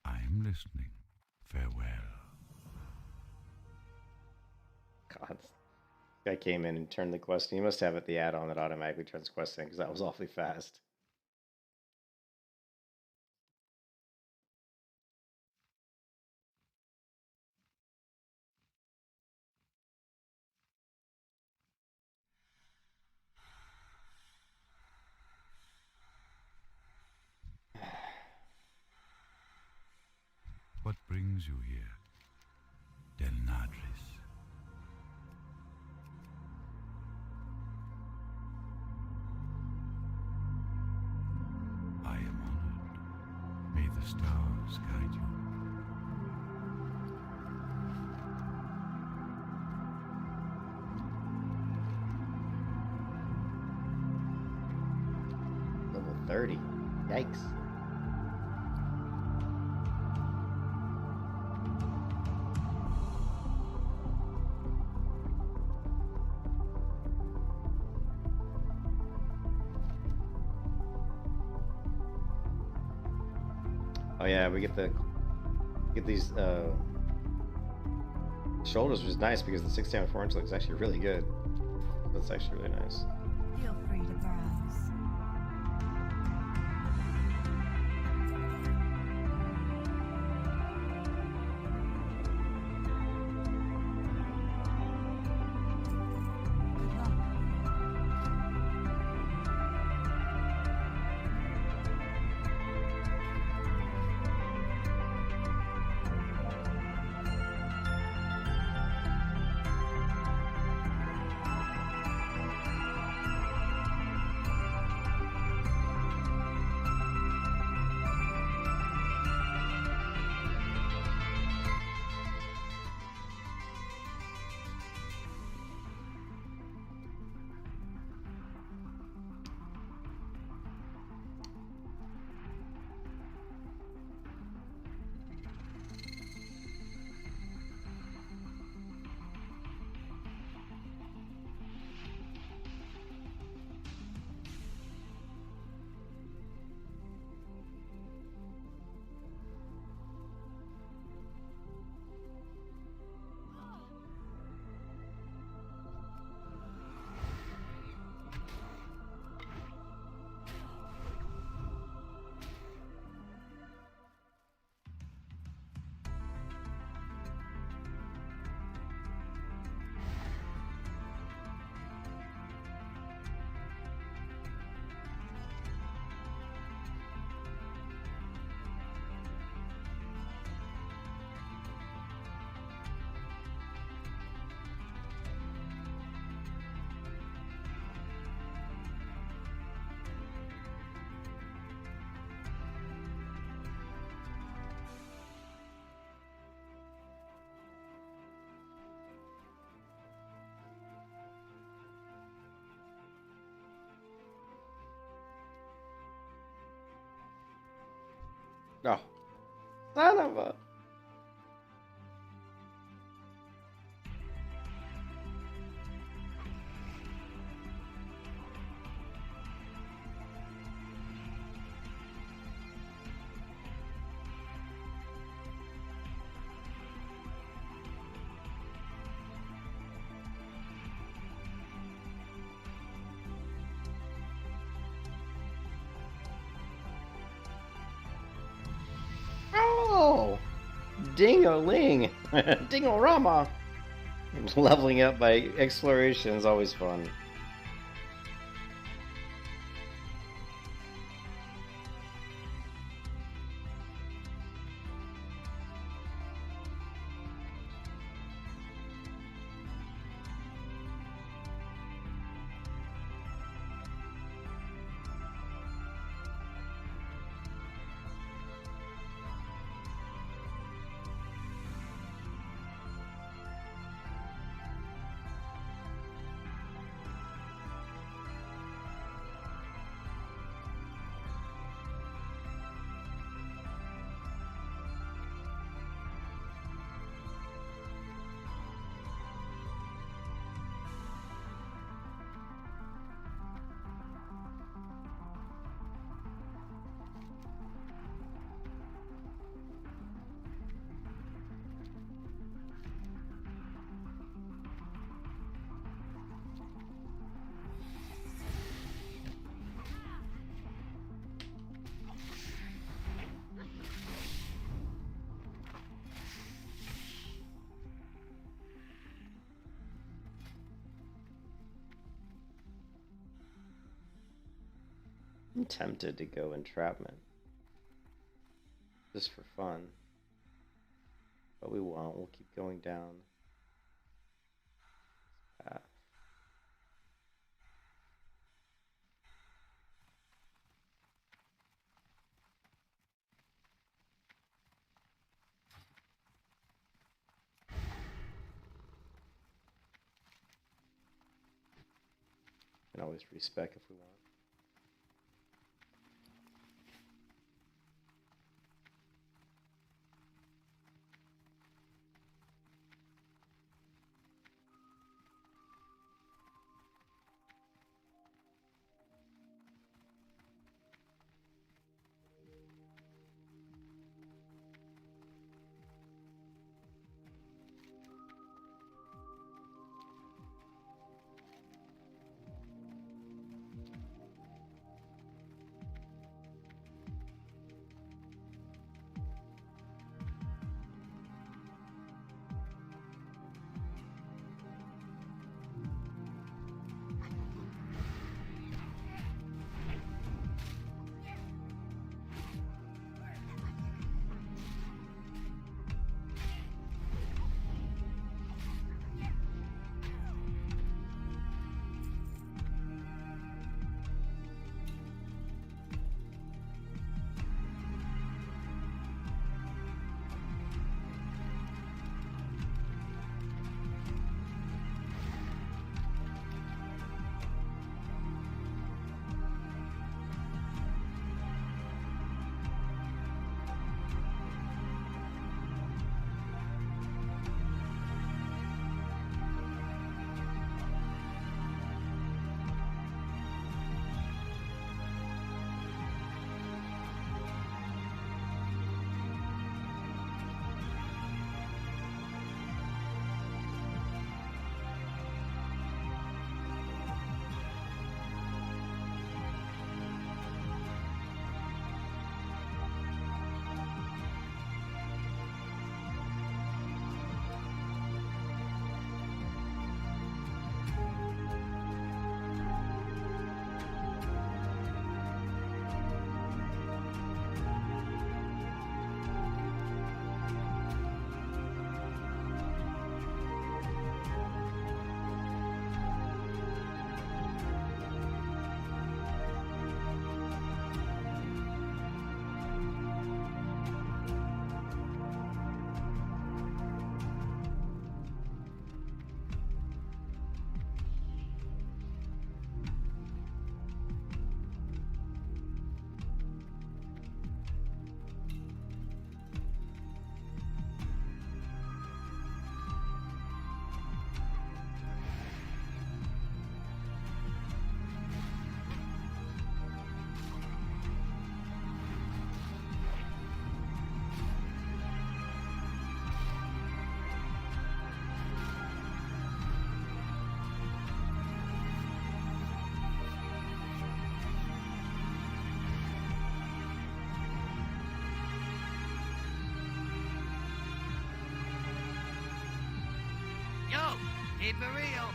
I'm listening. Farewell. God. Guy came in and turned the quest. He must have it the add-on that automatically turns quests in because that was awfully fast. What brings you here, Delnadris? I am honored. May the stars guide you. Level 30. Yikes. Oh yeah, we get these shoulders, which is nice because the 6 down 4 inch looks actually really good. That's actually really nice. Feel free to browse. Good luck. Oh, son of a. Oh, ding-a-ling, ding-a-rama. Leveling up by exploration is always fun. I'm tempted to go entrapment. Just for fun. But we won't. We'll keep going down this path. Can always respec if we want. Keep it real.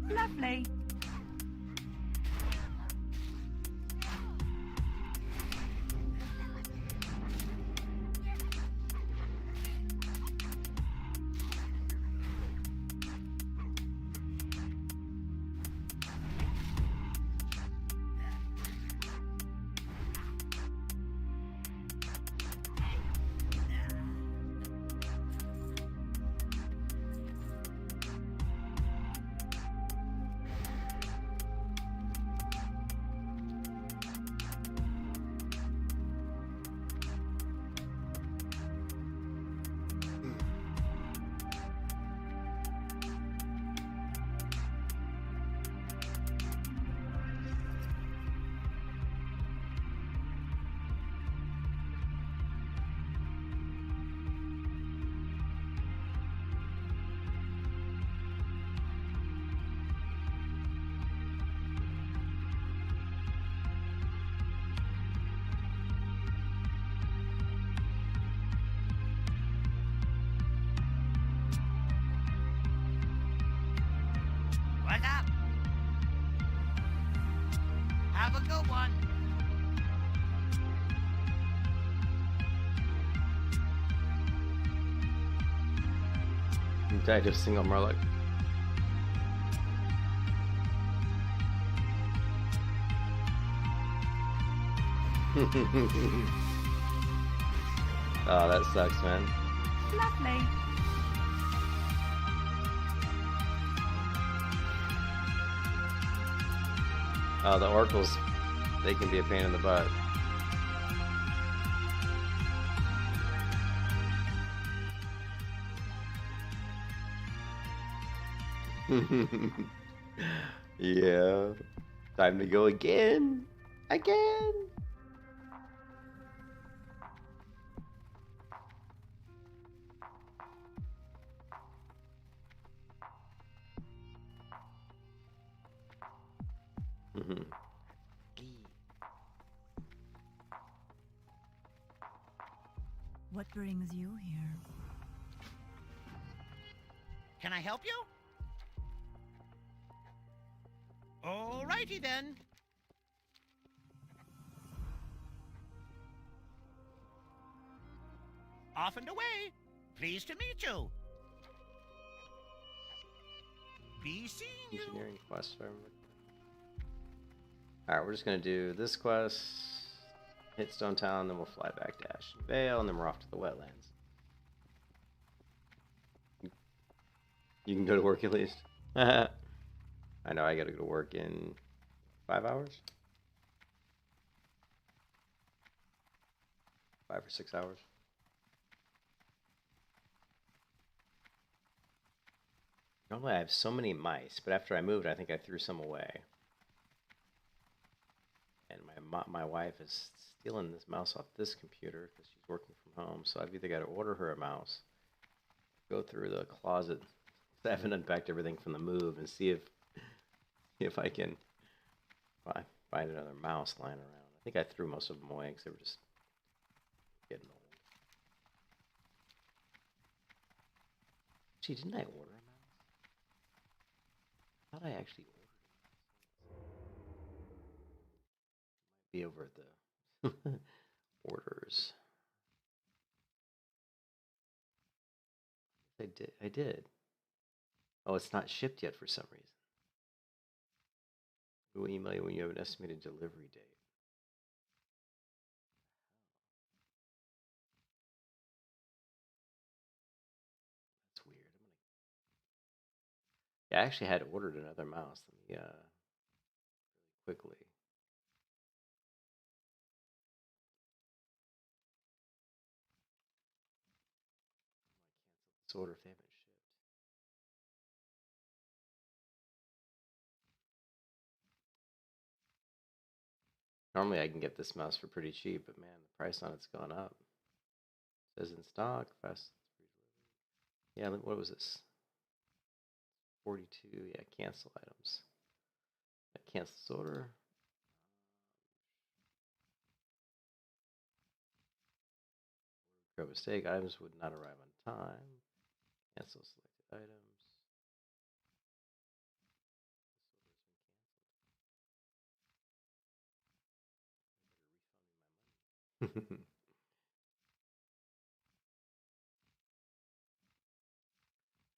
Lovely. What's up? Have a good one. Died of single Murloc. Oh, that sucks, man. Lovely. Oh, the oracles, they can be a pain in the butt. Yeah. Time to go again. Again. What brings you here? Can I help you? Alrighty then. Off and away. Pleased to meet you. Be seeing you. Engineering quest. Alright, we're just gonna do this quest, hit Stone Town, then we'll fly back to Ashen Vael, and then we're off to the wetlands. You can go to work at least. I know I gotta go to work in 5 hours? 5 or 6 hours. Normally I have so many mice, but after I moved, I think I threw some away. And my wife is stealing this mouse off this computer because she's working from home. So I've either got to order her a mouse, go through the closet, I haven't unpacked everything from the move, and see if I can find another mouse lying around. I think I threw most of them away because they were just getting old. Gee, didn't I order a mouse? I thought I actually ordered it. Might be over at the orders. I did. Oh, it's not shipped yet for some reason. We will email you when you have an estimated delivery date. That's weird. Yeah, I actually had ordered another mouse. Let me really quickly. Cancel this order if they haven't shipped. Normally I can get this mouse for pretty cheap, but man, the price on it's gone up. It says in stock, fast. Yeah, what was this? 42. Yeah, cancel items. Cancel this order. Grab mistake. Items would not arrive on time. Cancel selected items. This order has been canceled.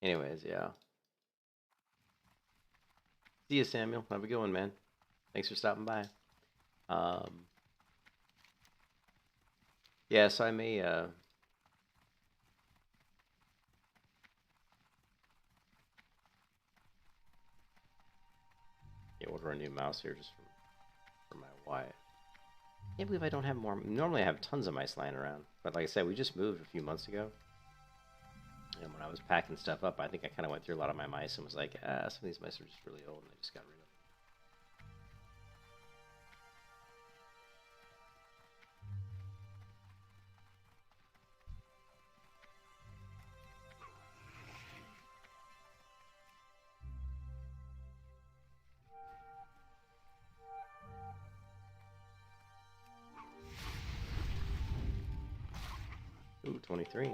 Anyways, yeah. See you, Samuel. Have a good one, man. Thanks for stopping by. Yeah, so I may order a new mouse here just for my wife. I can't believe I don't have more. Normally I have tons of mice lying around, but like I said, we just moved a few months ago. And when I was packing stuff up, I think I kind of went through a lot of my mice and was like, some of these mice are just really old, and I just got rid of them. Ooh, 23.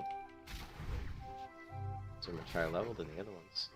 So much higher level than the other ones.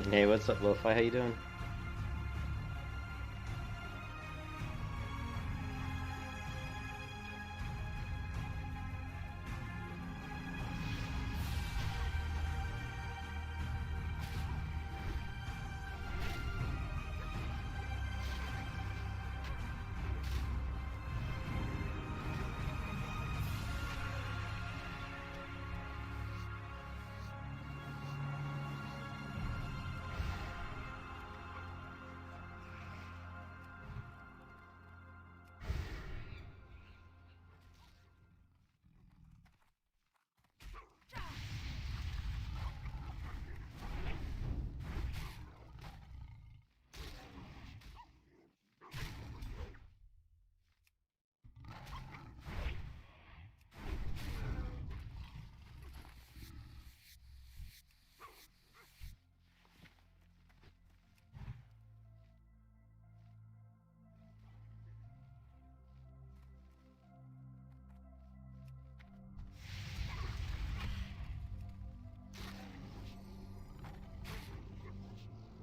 Hey, what's up, Lo-Fi? How you doing?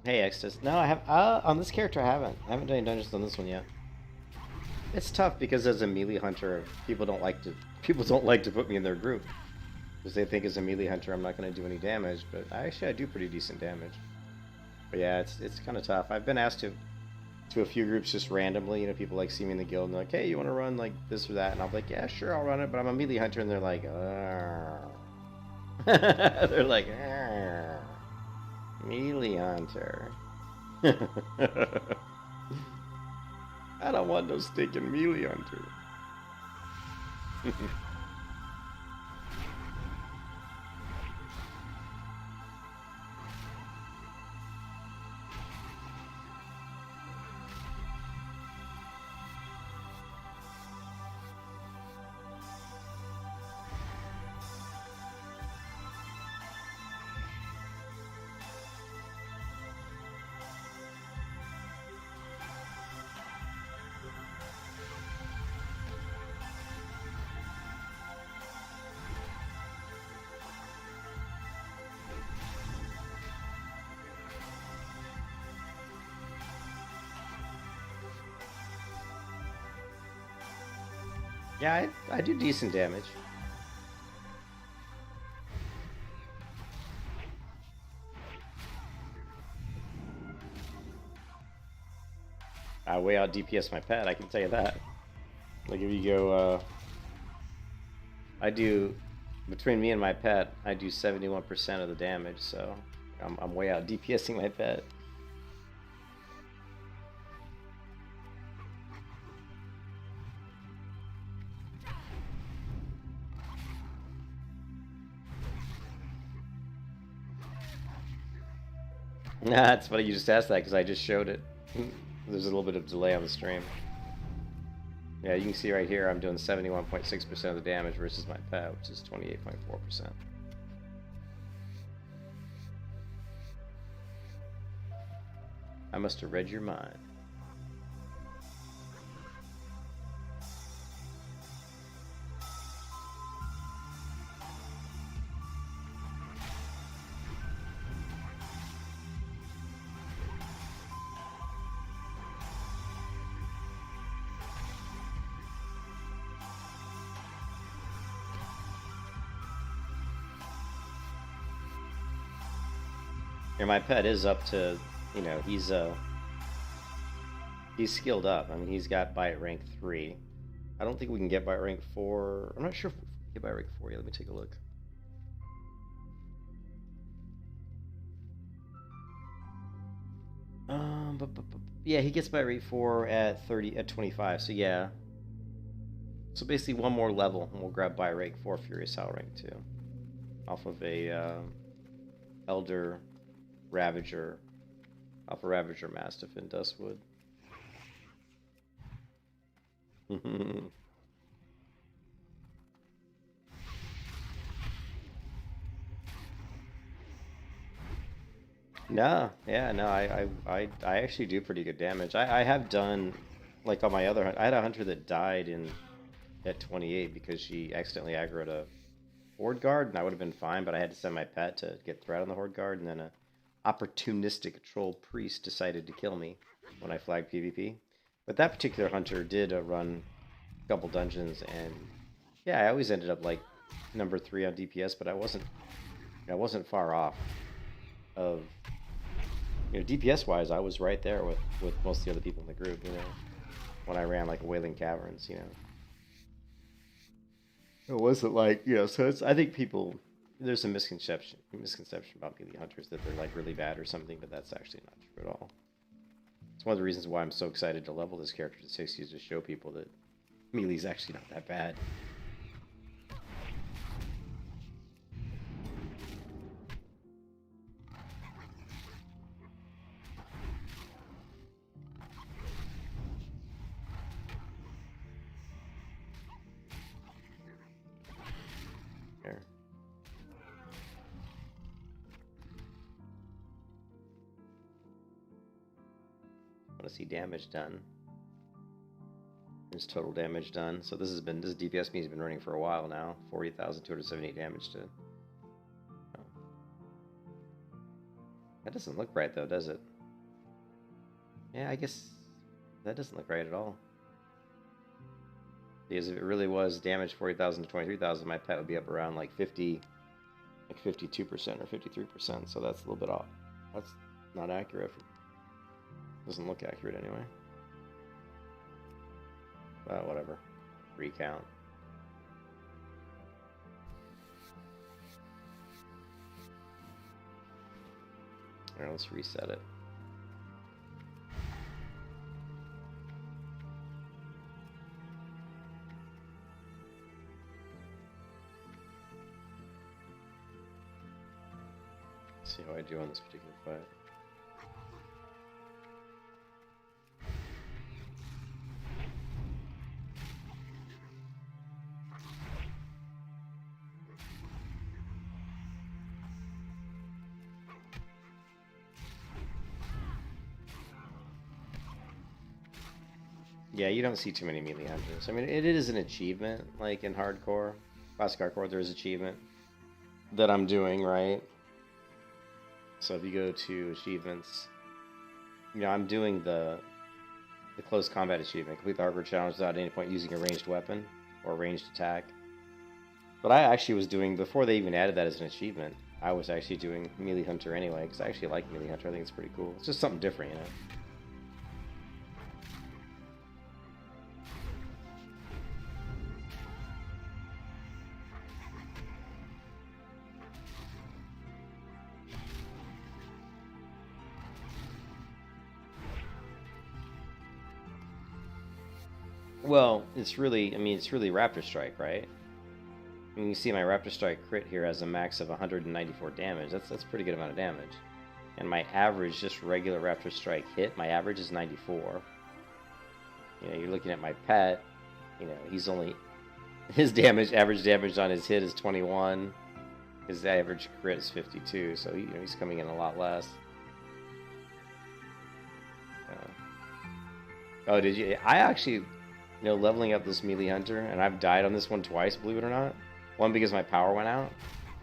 Hey, Extus. No, I have. On this character, I haven't. I haven't done any dungeons on this one yet. It's tough because as a melee hunter, people don't like to. People don't like to put me in their group because they think as a melee hunter, I'm not going to do any damage. But I do pretty decent damage. But yeah, it's kind of tough. I've been asked to a few groups just randomly. You know, people like see me in the guild and they're like, "Hey, you want to run like this or that?" And I'm like, "Yeah, sure, I'll run it." But I'm a melee hunter, and they're like, they're like, melee hunter. I don't want no stinking melee hunter. Yeah, I do decent damage. I way out DPS my pet, I can tell you that. Like if you go, I do, between me and my pet, I do 71% of the damage, so I'm way out DPSing my pet. Nah, it's funny you just asked that because I just showed it. There's a little bit of delay on the stream. Yeah, you can see right here I'm doing 71.6% of the damage versus my pet, which is 28.4%. I must have read your mind. And my pet is up to, you know, he's skilled up. I mean, he's got bite rank 3. I don't think we can get bite rank 4. I'm not sure if we can get bite rank 4 yet. Let me take a look. Yeah, he gets bite rate 4 at 25. So yeah. So basically one more level and we'll grab bite rank 4 Furious Howl rank 2. Off of a Elder Ravager, off a Ravager Mastiff in Dustwood. No, yeah, no, I actually do pretty good damage. I have done, like on my other hunt, I had a hunter that died at 28 because she accidentally aggroed a Horde Guard, and I would have been fine, but I had to send my pet to get threat on the Horde Guard, and then opportunistic troll priest decided to kill me when I flagged PvP. But that particular hunter did run a couple dungeons, and yeah, I always ended up like number 3 on DPS, but I wasn't far off of, DPS wise. I was right there with most of the other people in the group, when I ran like Wailing Caverns, It wasn't like, so I think there's a misconception about melee hunters that they're like really bad or something, but that's actually not true at all. It's one of the reasons why I'm so excited to level this character to 60 is to show people that melee's actually not that bad. Here. Want to see damage done. There's total damage done. So this DPS me has been running for a while now. 40,278 damage to. Oh. That doesn't look right though, does it? Yeah, I guess that doesn't look right at all. Because if it really was damage 40,000 to 23,000, my pet would be up around like 52% or 53%. So that's a little bit off. That's not accurate. Doesn't look accurate anyway. But whatever. Recount. Alright, let's reset it. Let's see how I do on this particular fight. Yeah, you don't see too many melee hunters. I mean, it is an achievement, like in hardcore. Classic hardcore, there's achievement that I'm doing, right? So if you go to achievements, I'm doing the close combat achievement. Complete the hardcore challenge without at any point using a ranged weapon or ranged attack. But I actually was doing, before they even added that as an achievement, I was actually doing melee hunter anyway, because I actually like melee hunter. I think it's pretty cool. It's just something different, Well, it's really Raptor Strike, right? I mean, you see my Raptor Strike crit here has a max of 194 damage. That's a pretty good amount of damage. And my average, just regular Raptor Strike hit, my average is 94. You're looking at my pet, he's only, his average damage on his hit is 21. His average crit is 52, so he's coming in a lot less. Oh, did you? I actually, leveling up this melee hunter, and I've died on this one twice, believe it or not. One because my power went out.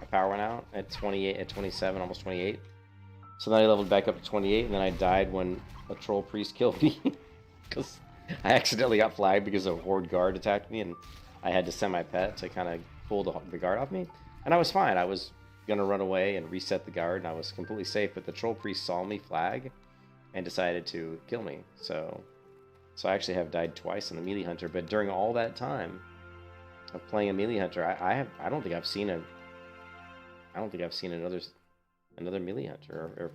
My power went out at 28, at 27, almost 28. So then I leveled back up to 28, and then I died when a troll priest killed me. Because I accidentally got flagged because a horde guard attacked me, and I had to send my pet to kind of pull the guard off me. And I was fine. I was going to run away and reset the guard, and I was completely safe. But the troll priest saw me flag and decided to kill me. So I actually have died twice on the melee hunter. But during all that time of playing a melee hunter, I don't think I've seen another melee hunter, or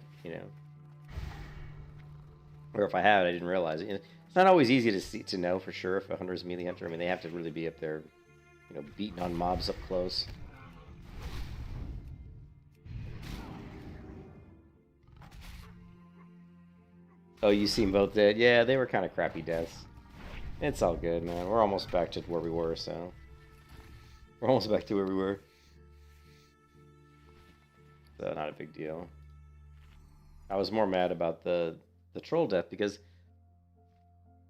or if I have, I didn't realize it. It's not always easy to know for sure if a hunter's a melee hunter. I mean, they have to really be up there, beating on mobs up close. Oh, you seen both dead? Yeah, they were kind of crappy deaths. It's all good, man. We're almost back to where we were, so. We're almost back to where we were. So, not a big deal. I was more mad about the troll death because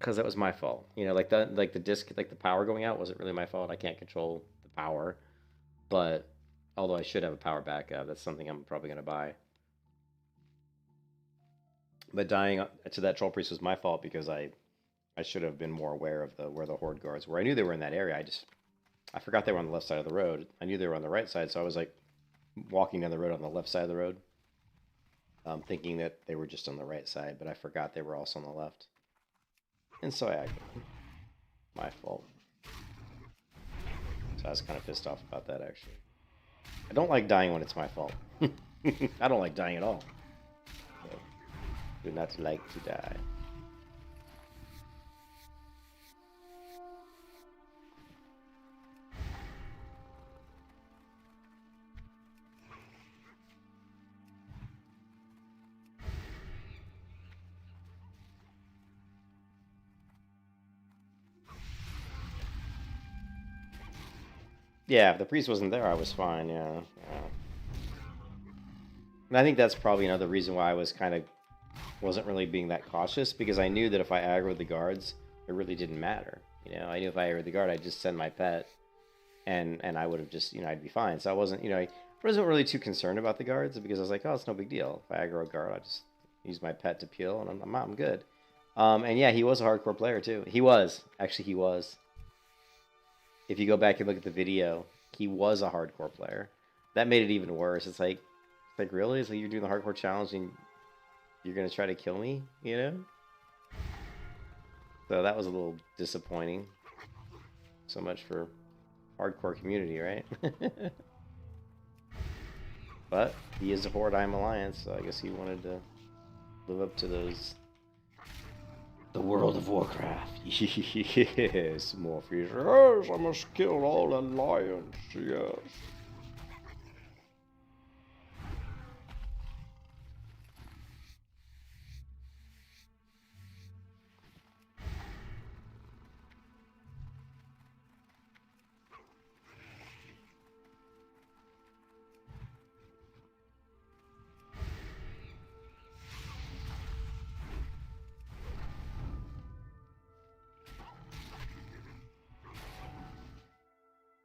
that was my fault. Like the disc, like the power going out wasn't really my fault. I can't control the power. But, although I should have a power backup, that's something I'm probably going to buy. But dying to that troll priest was my fault because I should have been more aware of where the horde guards were. I knew they were in that area. I forgot they were on the left side of the road. I knew they were on the right side, so I was like walking down the road on the left side of the road, thinking that they were just on the right side, but I forgot they were also on the left. And so I acted. My fault. So I was kind of pissed off about that, actually. I don't like dying when it's my fault. I don't like dying at all. So, do not like to die. Yeah, if the priest wasn't there, I was fine, yeah. And I think that's probably another reason why I wasn't really being that cautious, because I knew that if I aggroed the guards, it really didn't matter. You know, I knew if I aggroed the guard, I'd just send my pet, and I would have just, I'd be fine. So I wasn't, I wasn't really too concerned about the guards, because I was like, oh, it's no big deal. If I aggro a guard, I'll just use my pet to peel, and I'm good. And yeah, he was a hardcore player, too. He was. Actually, he was. If you go back and look at the video, he was a hardcore player. That made it even worse. It's like really? It's like you're doing the hardcore challenge and you're going to try to kill me, So that was a little disappointing. So much for hardcore community, right? But he is a Horde, I'm Alliance, so I guess he wanted to live up to those. The World of Warcraft. Yes, Morpheus. Yes, I must kill all Alliance, yes.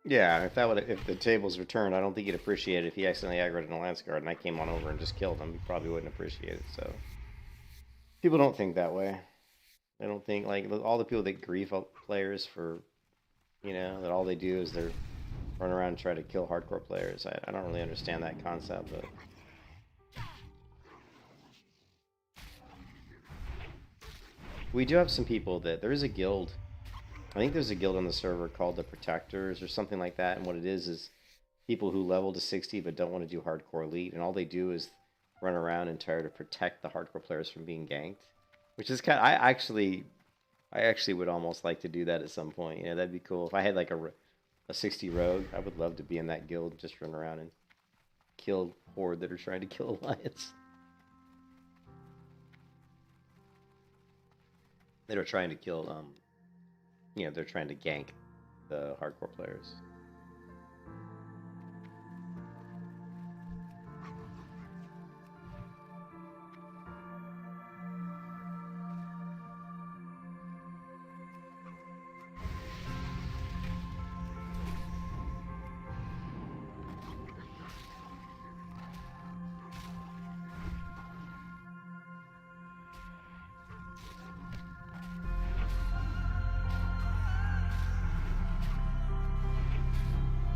Yeah, if the tables returned, I don't think he'd appreciate it if he accidentally aggroed an Alliance guard and I came on over and just killed him. He probably wouldn't appreciate it, so. People don't think that way. They don't think, like, all the people that grief players for, that all they do is they're run around and try to kill hardcore players. I don't really understand that concept, but. We do have some people that, there is a guild. I think there's a guild on the server called the Protectors or something like that, and what it is people who level to 60 but don't want to do hardcore elite, and all they do is run around and try to protect the hardcore players from being ganked, which is kind of, I actually would almost like to do that at some point. That'd be cool. If I had like a 60 rogue, I would love to be in that guild, just run around and kill Horde that are trying to kill Alliance. That are trying to kill, they're trying to gank the hardcore players.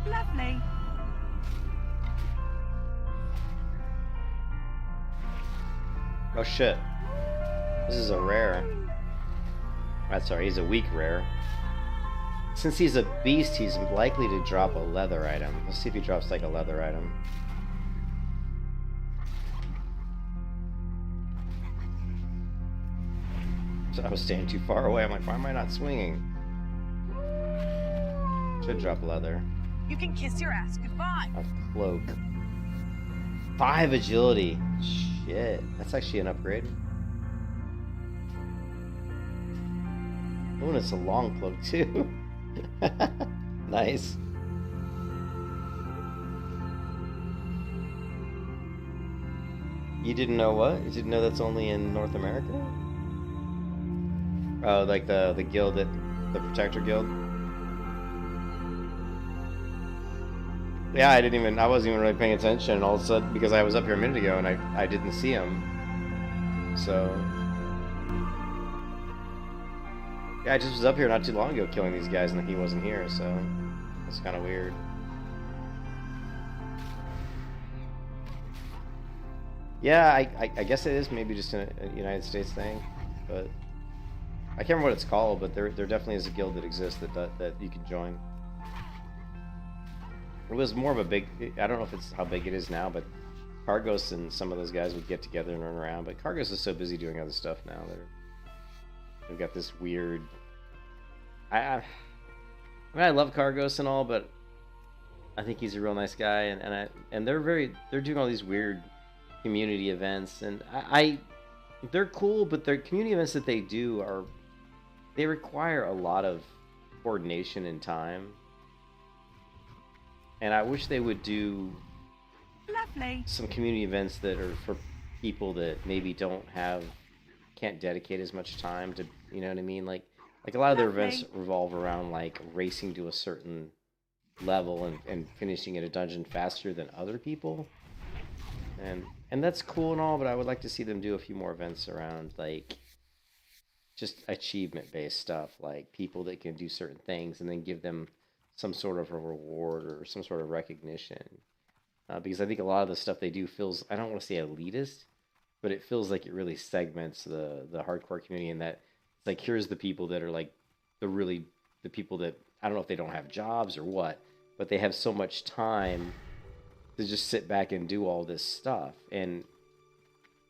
Lovely. Oh shit. This is a rare. That's sorry, he's a weak rare. Since he's a beast, he's likely to drop a leather item. Let's see if he drops like a leather item. So I was standing too far away. I'm like, why am I not swinging? Should drop leather. You can kiss your ass goodbye. A cloak. 5 agility. Shit. That's actually an upgrade. Oh, and it's a long cloak too. Nice. You didn't know what? You didn't know that's only in North America? Oh, like the guild, the Protector Guild? Yeah, I wasn't even really paying attention, and all of a sudden, because I was up here a minute ago and I didn't see him. So yeah, I just was up here not too long ago killing these guys, and he wasn't here, so it's kind of weird. Yeah, I guess it is maybe just a United States thing, but I can't remember what it's called. But there definitely is a guild that exists that you can join. It was more of a big. I don't know if it's how big it is now, but Cargos and some of those guys would get together and run around. But Cargos is so busy doing other stuff now. They've got this weird. I mean, I love Cargos and all, but I think he's a real nice guy, and they're doing all these weird community events, and they're cool, but their community events that they do they require a lot of coordination and time, and I wish they would do Lovely. some community events that are for people that maybe can't dedicate as much time to, you know what I mean, like a lot of their events revolve around like racing to a certain level and finishing at a dungeon faster than other people. And that's cool and all, but I would like to see them do a few more events around like just achievement-based stuff, like people that can do certain things and then give them some sort of a reward or some sort of recognition. Because I think a lot of the stuff they do feels, I don't want to say elitist, but it feels like it really segments the hardcore community, and that it's like, here's the people that are like the people that, I don't know if they don't have jobs or what, but they have so much time to just sit back and do all this stuff, and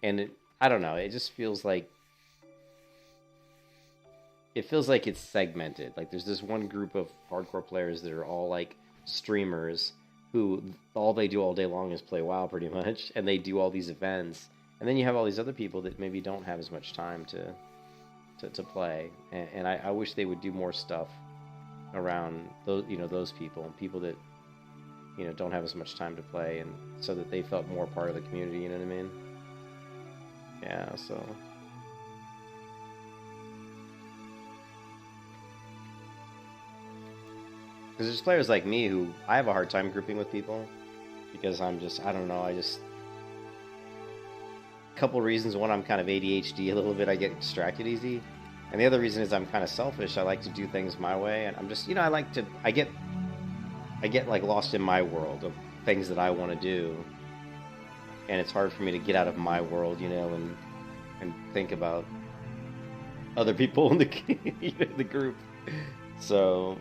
I don't know, it just feels like it's segmented. Like there's this one group of hardcore players that are all like streamers who all they do all day long is play WoW pretty much, and they do all these events, and then you have all these other people that maybe don't have as much time to play, and I wish they would do more stuff around those people that don't have as much time to play, and so that they felt more part of the community, you know what I mean? Yeah, so because there's players like me who I have a hard time grouping with people because I don't know, a couple reasons. One, I'm kind of ADHD a little bit, I get distracted easy, and the other reason is I'm kind of selfish. I like to do things my way, and I'm just, I get like lost in my world of things that I want to do, and it's hard for me to get out of my world, and think about other people in the group. So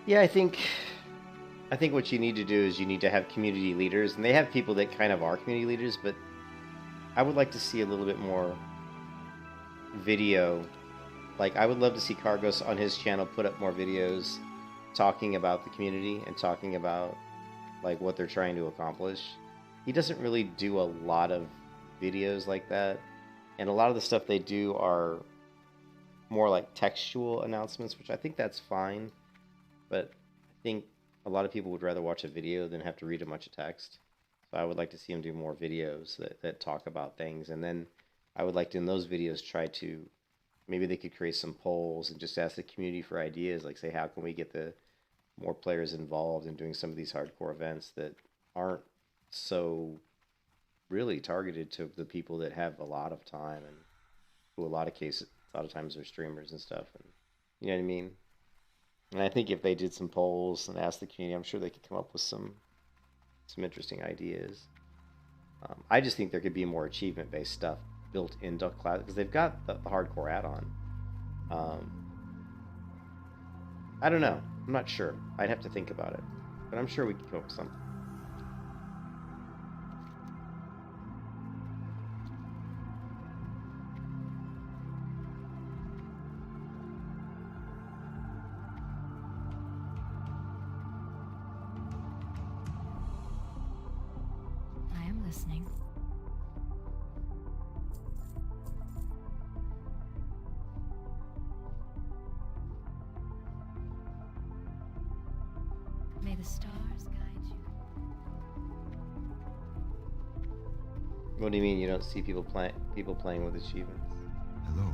yeah, I think what you need to do is you need to have community leaders, and they have people that kind of are community leaders, but I would like to see a little bit more video. Like, I would love to see Cargos on his channel put up more videos talking about the community and talking about like what they're trying to accomplish. He doesn't really do a lot of videos like that, and a lot of the stuff they do are more like textual announcements, which I think that's fine, but I think a lot of people would rather watch a video than have to read a bunch of text. So I would like to see him do more videos that talk about things, and then I would like to, in those videos, try to maybe they could create some polls and just ask the community for ideas, like say, how can we get the more players involved in doing some of these hardcore events that aren't so really targeted to the people that have a lot of time and who a lot of times are streamers and stuff, and you know what I mean. And I think if they did some polls and asked the community, I'm sure they could come up with some interesting ideas. I just think there could be more achievement-based stuff built into class because they've got the hardcore add-on. I don't know. I'm not sure. I'd have to think about it, but I'm sure we could come up with something. I am listening. May the stars guide you. What do you mean you don't see people playing with achievements? Hello.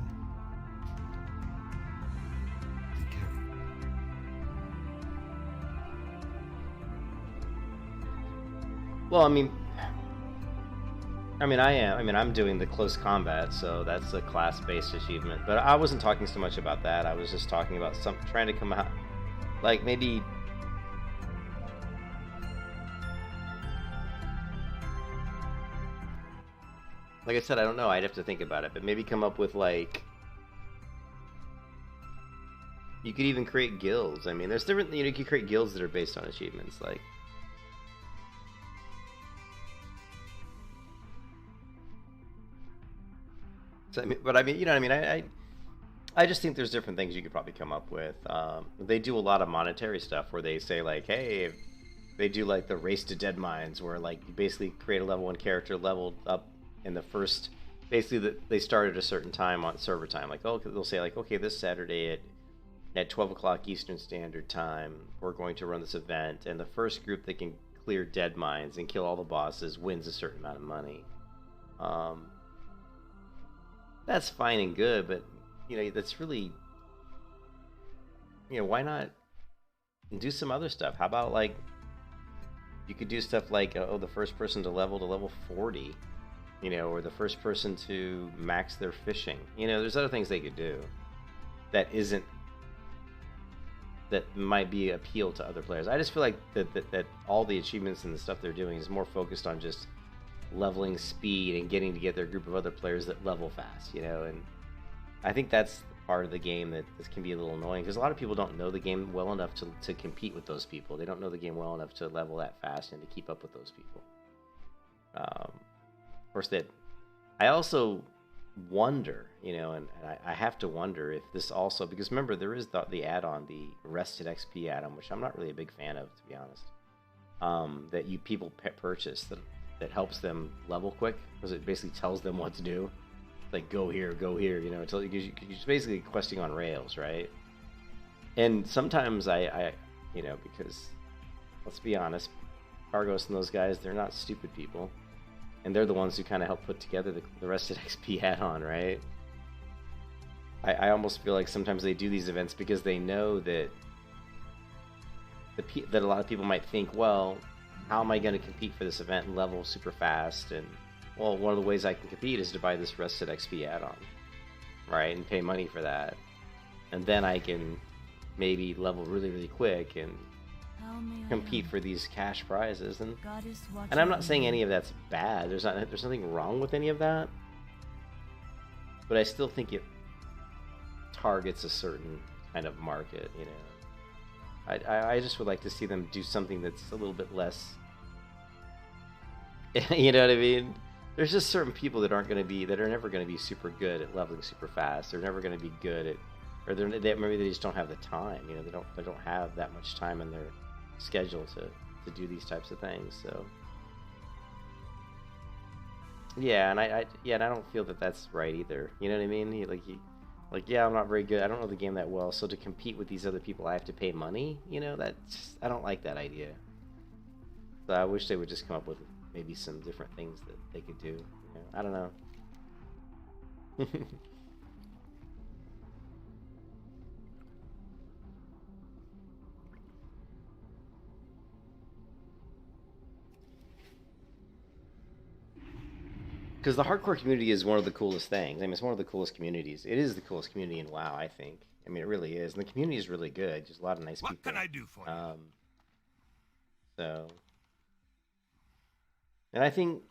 Be careful. Well, I'm doing the close combat, so that's a class-based achievement. But I wasn't talking so much about that. I was just talking about trying to come out, like maybe. Like I said, I don't know. I'd have to think about it, but maybe come up with like. You could even create guilds. I mean, there's different. You could create guilds that are based on achievements, like. So, but I mean, you know what I mean? I just think there's different things you could probably come up with. They do a lot of monetary stuff where they say like, hey, they do like the race to dead mines, where like you basically create a level 1 character leveled up in the first. Basically, they start at a certain time on server time. Like, oh, they'll say like, okay, this Saturday at 12 o'clock Eastern Standard Time, we're going to run this event, and the first group that can clear dead mines and kill all the bosses wins a certain amount of money. That's fine and good, but that's really, why not do some other stuff? How about like you could do stuff like the first person to level 40, or the first person to max their fishing. There's other things they could do that might be appeal to other players. I just feel like that all the achievements and the stuff they're doing is more focused on just leveling speed and getting together a group of other players that level fast, and I think that's part of the game that can be a little annoying because a lot of people don't know the game well enough to compete with those people. They don't know the game well enough to level that fast and to keep up with those people. Of course, that I also wonder, and I have to wonder if this also, because remember there is the add-on, the Rested XP add-on, which I'm not really a big fan of, to be honest, that you people purchase that helps them level quick, because it basically tells them what to do. It's like go here, until you're just basically questing on rails, right? And sometimes I because let's be honest, Cargos and those guys, they're not stupid people, and they're the ones who kind of help put together the Rested XP add-on, right? I almost feel like sometimes they do these events because they know that that a lot of people might think, well, how am I going to compete for this event and level super fast? And, well, one of the ways I can compete is to buy this Rested XP add-on, right? And pay money for that. And then I can maybe level really, really quick and compete for these cash prizes. And I'm not saying any of that's bad. There's nothing wrong with any of that. But I still think it targets a certain kind of market, I just would like to see them do something that's a little bit less. You know what I mean? There's just certain people that are never going to be super good at leveling super fast. They're never going to be good at, or maybe they just don't have the time. They don't have that much time in their schedule to do these types of things. So yeah, and I don't feel that that's right either. You know what I mean? Yeah, I'm not very good. I don't know the game that well, so to compete with these other people, I have to pay money. I don't like that idea. So I wish they would just come up with maybe some different things that they could do. I don't know. because the hardcore community is one of the coolest things. I mean, it's one of the coolest communities. It is the coolest community in WoW, I think. I mean, it really is, and the community is really good. Just a lot of nice What people. can I do for you? So, and I think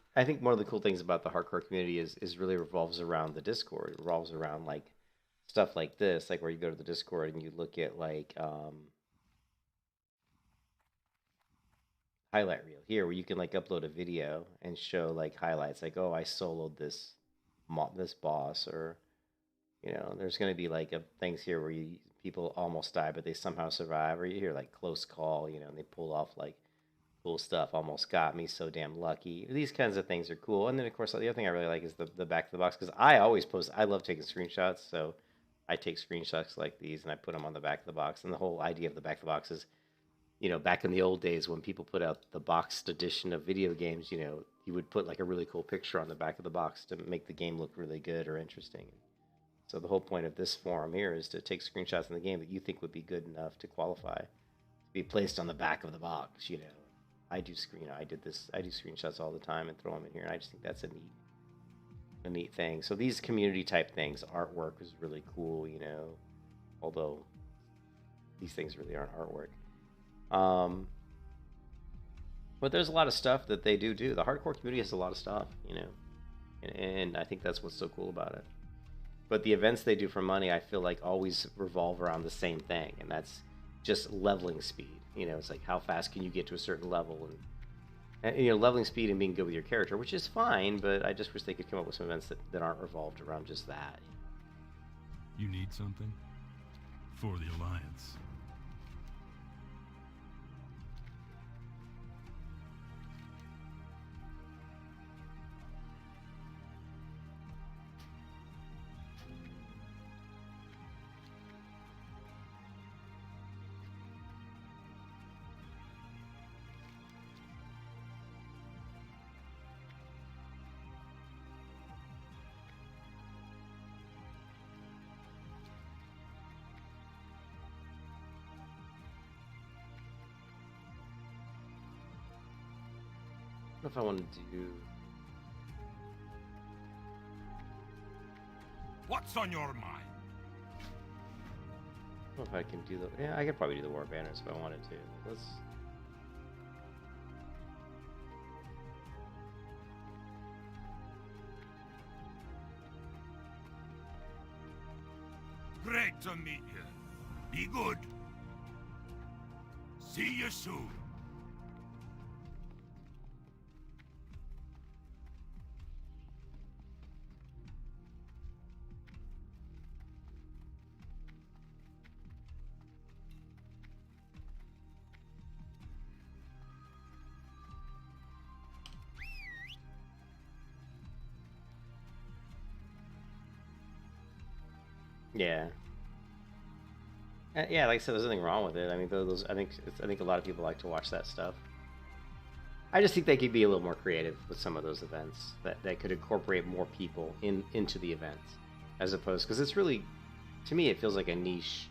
one of the cool things about the hardcore community is really revolves around the Discord. It revolves around like stuff like this, like where you go to the Discord and you look at like highlight reel here, where you can like upload a video and show like highlights, like, oh, I soloed this boss, or there's going to be like things here where people almost die but they somehow survive, or you hear like close call, and they pull off like cool stuff, almost got me, so damn lucky. These kinds of things are cool. And then of course the other thing I really like is the back of the box, because I always post, I love taking screenshots, so I take screenshots like these and I put them on the back of the box. And the whole idea of the back of the box is, back in the old days when people put out the boxed edition of video games, you would put like a really cool picture on the back of the box to make the game look really good or interesting. So the whole point of this forum here is to take screenshots in the game that you think would be good enough to qualify to be placed on the back of the box. I do screenshots all the time and throw them in here, and I just think that's a neat thing. So these community type things, artwork is really cool, although these things really aren't artwork. But there's a lot of stuff that they do. The hardcore community has a lot of stuff, and I think that's what's so cool about it. But the events they do for money, I feel like always revolve around the same thing, and that's just leveling speed. It's like how fast can you get to a certain level, and leveling speed and being good with your character, which is fine, but I just wish they could come up with some events that aren't revolved around just that. You need something? For the Alliance. I don't know if I want to do. What's on your mind? I don't know if I can do the. Yeah, I could probably do the war banners if I wanted to. Let's. Great to meet you. Be good. See you soon. Yeah. Yeah, like I said, there's nothing wrong with it. I mean, I think a lot of people like to watch that stuff. I just think they could be a little more creative with some of those events, that could incorporate more people into the events, as opposed, because it's really, to me, it feels like a niche.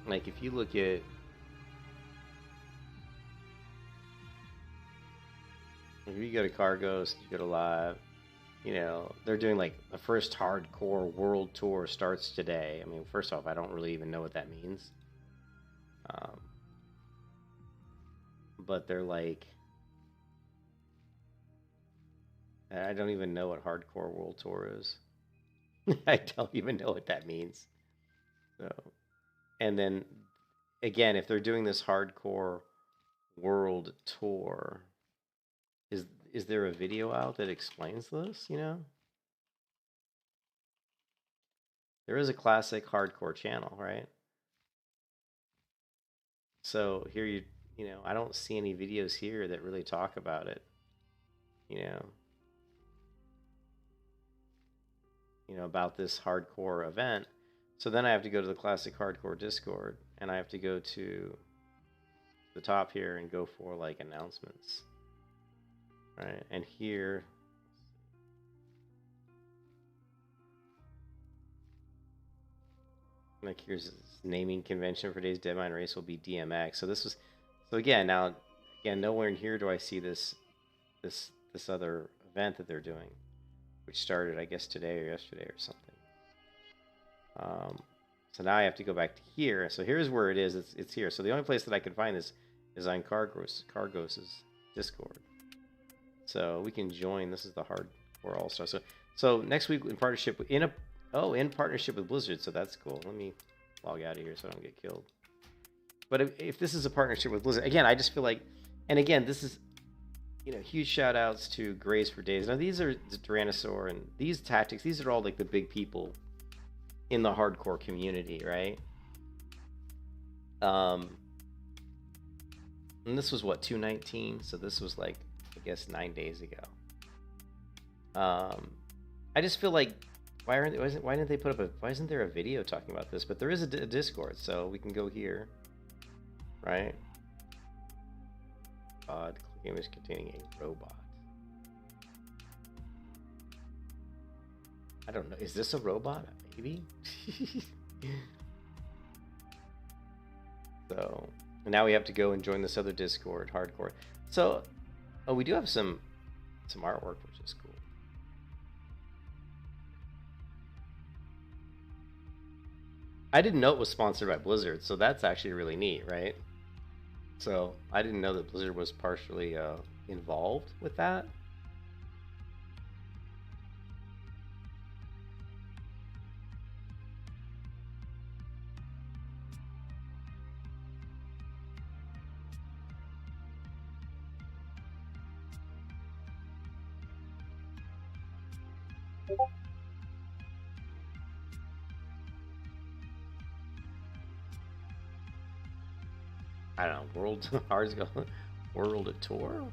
Like if you look at. If you go to Cargos, you go to Live. They're doing like the first hardcore world tour starts today. I mean, first off, I don't really even know what that means. But they're like, I don't even know what hardcore world tour is. I don't even know what that means. So, and then again, if they're doing this hardcore world tour, is there a video out that explains this, There is a classic hardcore channel, right? So here I don't see any videos here that really talk about it, about this hardcore event. So then I have to go to the classic hardcore Discord, and I have to go to the top here and go for like announcements. Right, and here, like here's naming convention for today's Deadmine race will be DMX. So again, nowhere in here do I see this this other event that they're doing, which started, I guess, today or yesterday or something. So now I have to go back to here. So here's where it is. It's here. So the only place that I can find this is on Cargos's Discord. So we can join. This is the hardcore all-star. So next week in partnership in partnership with Blizzard. So that's cool. Let me log out of here so I don't get killed. But if this is a partnership with Blizzard, again, I just feel like, and again, this is, huge shout outs to Grace for Days. Now these are the Tyrannosaur and these tactics. These are all like the big people in the hardcore community, right? And this was what, 219? So this was like, I guess 9 days ago. I just feel like, why didn't they put up why isn't there a video talking about this? But there is a Discord, so we can go here, right? Click image containing a robot. I don't know. Is this a robot? Maybe. So now we have to go and join this other Discord, hardcore. So, we do have some artwork, which is cool. I didn't know it was sponsored by Blizzard, so that's actually really neat, right? So I didn't know that Blizzard was partially involved with that. I don't know, World at Tour?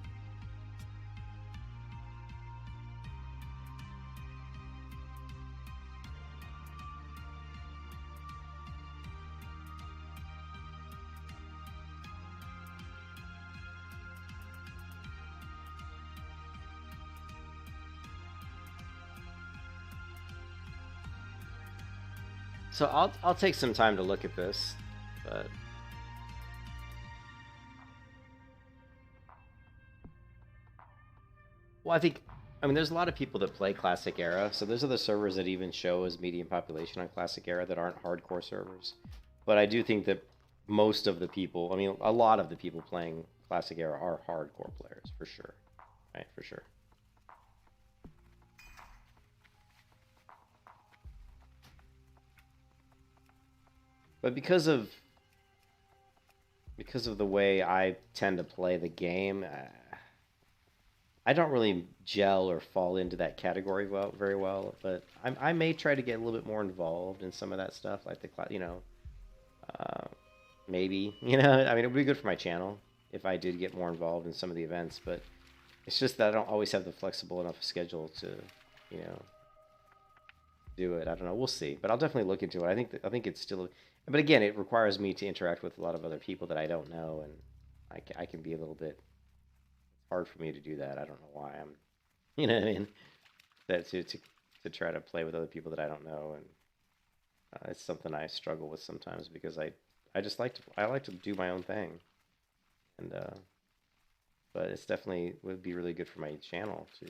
So I'll take some time to look at this, but well, I mean, there's a lot of people that play Classic Era, so there's other servers that even show as medium population on Classic Era that aren't hardcore servers. But I do think that most of the people, I mean, a lot of the people playing Classic Era are hardcore players, for sure. Right, for sure. But because of the way I tend to play the game, I don't really gel or fall into that category very well. But I may try to get a little bit more involved in some of that stuff, like maybe, I mean, it would be good for my channel if I did get more involved in some of the events. But it's just that I don't always have the flexible enough schedule to, do it. I don't know. We'll see. But I'll definitely look into it. I think it's still. But again, it requires me to interact with a lot of other people that I don't know, and I can be a little bit hard for me to do that. I don't know why I'm, what I mean, that to try to play with other people that I don't know, and it's something I struggle with sometimes because I like to do my own thing, and but it's definitely would be really good for my channel to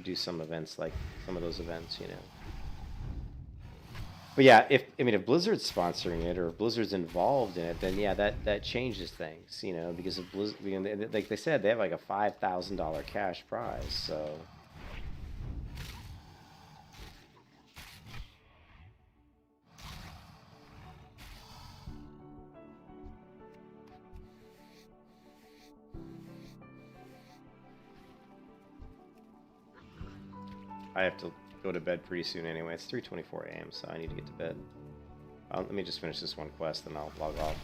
do some events like some of those events, But yeah, if Blizzard's sponsoring it or if Blizzard's involved in it, then yeah, that changes things, because of Blizzard, like they said, they have like a $5,000 cash prize, so. I have to go to bed pretty soon anyway. It's 3:24 a.m., so I need to get to bed. Let me just finish this one quest, and I'll log off.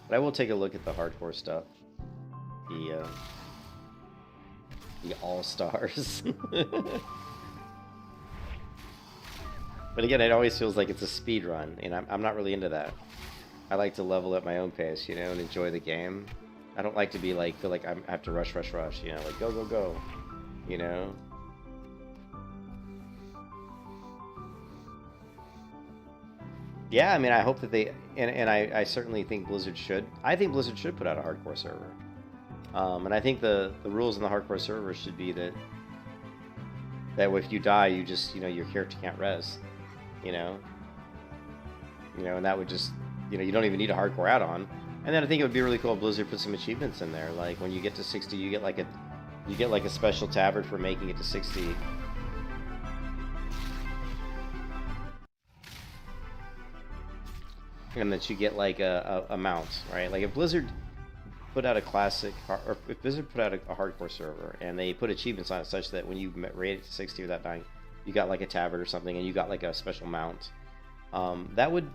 But I will take a look at the hardcore stuff. The all-stars. But again, it always feels like it's a speed run, and I'm not really into that. I like to level at my own pace, and enjoy the game. I don't like to be like, feel like I have to rush, like go, go, go. Yeah, I mean, I hope that they, and I certainly think Blizzard should. I think Blizzard should put out a hardcore server. And I think the rules in the hardcore server should be that if you die, you just your character can't res, you know, and that would just you don't even need a hardcore add-on. And then I think it would be really cool if Blizzard put some achievements in there, like when you get to 60, you get like a special tabard for making it to 60. And that you get like a mount, right? Like if Blizzard put out a classic, or if Blizzard put out a hardcore server and they put achievements on it such that when you rate it to 60 without dying, you got like a tabard or something, and you got like a special mount, that would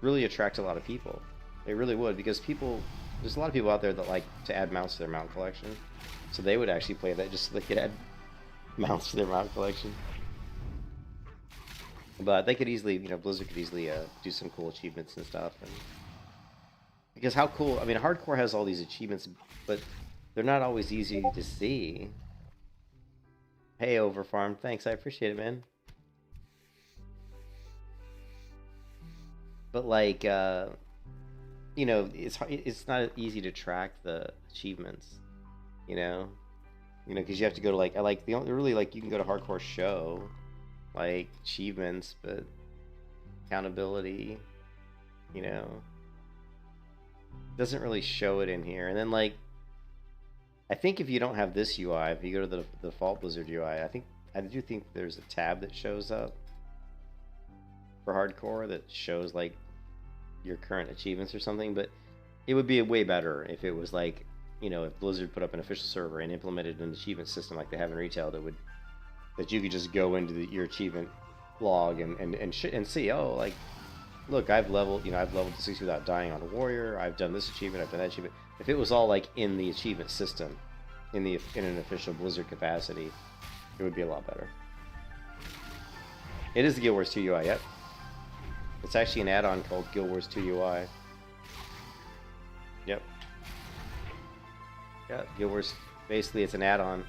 really attract a lot of people. It really would, because there's a lot of people out there that like to add mounts to their mount collection, so they would actually play that just so they could add mounts to their mount collection. But they could easily, Blizzard could easily do some cool achievements and stuff. And because how cool, I mean, hardcore has all these achievements, but they're not always easy to see. Hey, Overfarm, thanks, I appreciate it, man. But like, it's not easy to track the achievements, because you have to go to like, you can go to hardcore show, like achievements, but accountability, doesn't really show it in here. And then like, I think if you don't have this UI, if you go to the default Blizzard UI, I do think there's a tab that shows up for hardcore that shows like your current achievements or something. But it would be way better if it was like, if Blizzard put up an official server and implemented an achievement system like they have in retail that you could just go into your achievement log and see, oh, like, look, I've leveled to 60 without dying on a warrior. I've done this achievement. I've done that achievement. If it was all like in the achievement system, in an official Blizzard capacity, it would be a lot better. It is the Guild Wars 2 UI. Yep. It's actually an add-on called Guild Wars 2 UI. Yep. Yeah, Guild Wars. Basically, it's an add-on.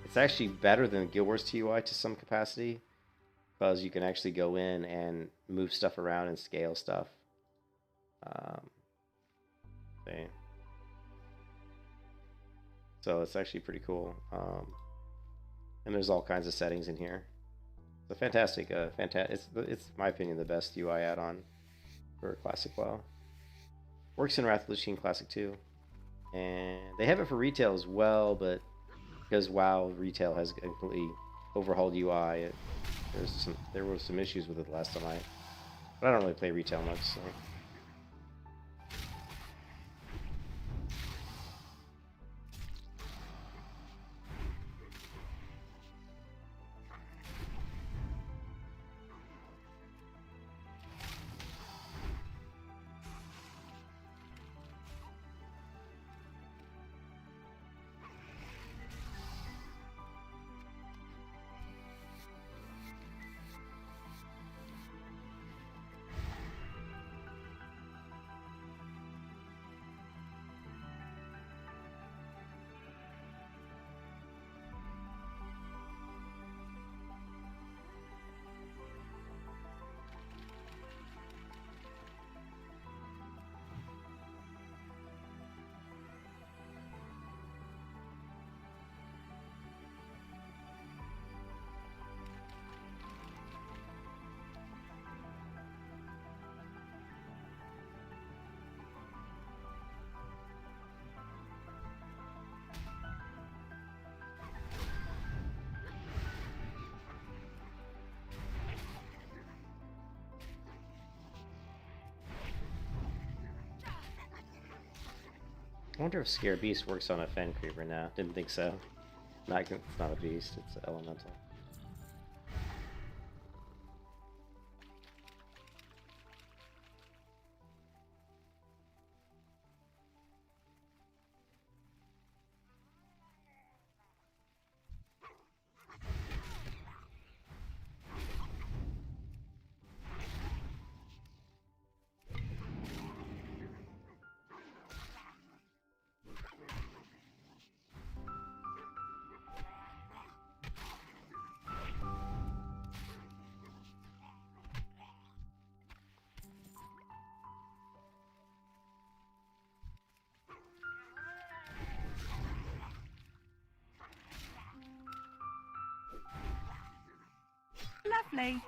It's actually better than Guild Wars 2 UI to some capacity, because you can actually go in and move stuff around and scale stuff. Okay. So it's actually pretty cool. And there's all kinds of settings in here. It's a fantastic, it's in my opinion the best UI add-on for Classic WoW. Works in Wrath of the Lich King Classic 2, and they have it for retail as well, but because WoW retail has completely overhauled UI, there were some issues with it last time but I don't really play retail much, so. I wonder if Scare Beast works on a Fen Creeper now. Didn't think so. It's not a beast, it's elemental. Lovely.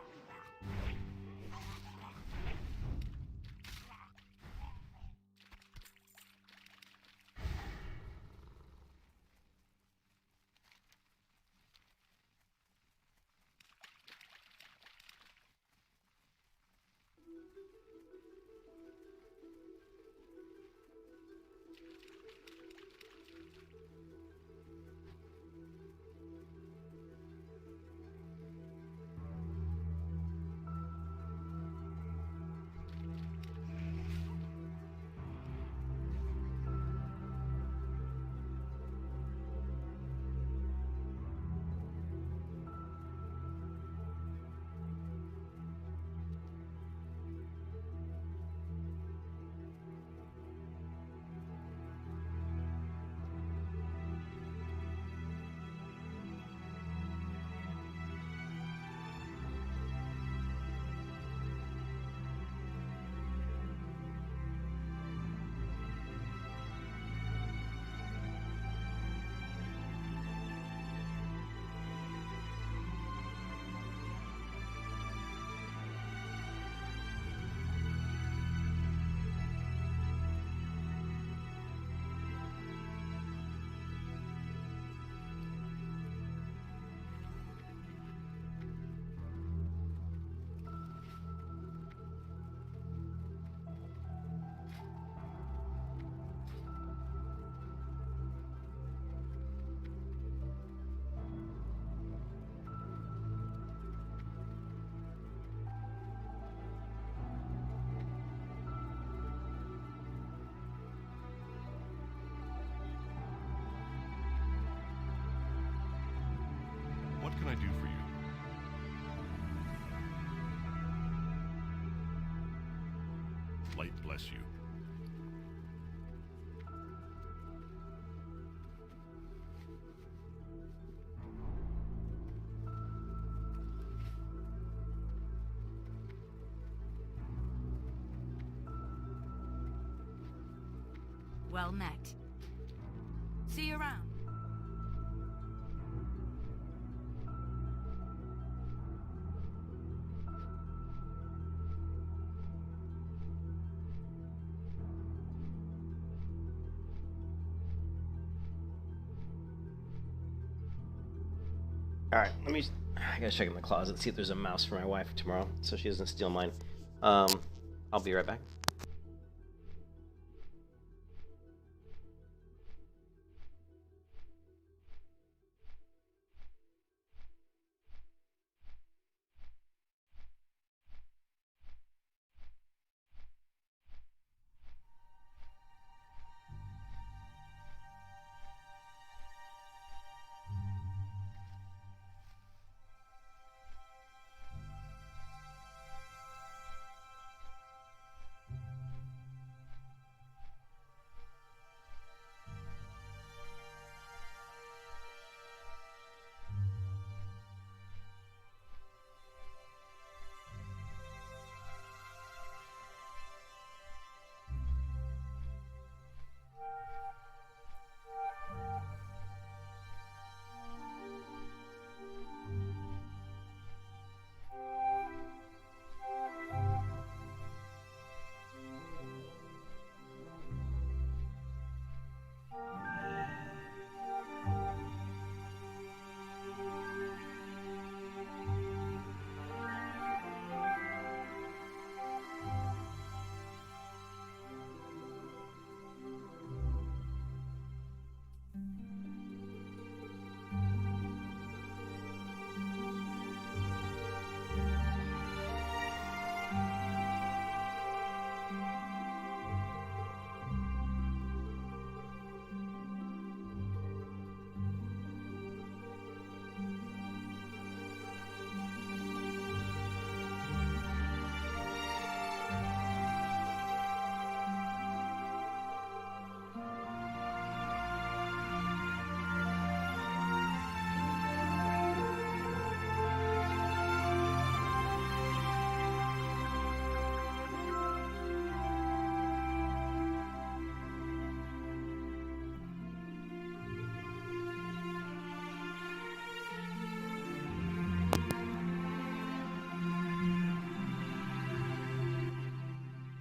What can I do for you? Light bless you. Well met. See you around. All right, I gotta check in the closet, see if there's a mouse for my wife tomorrow, so she doesn't steal mine. I'll be right back.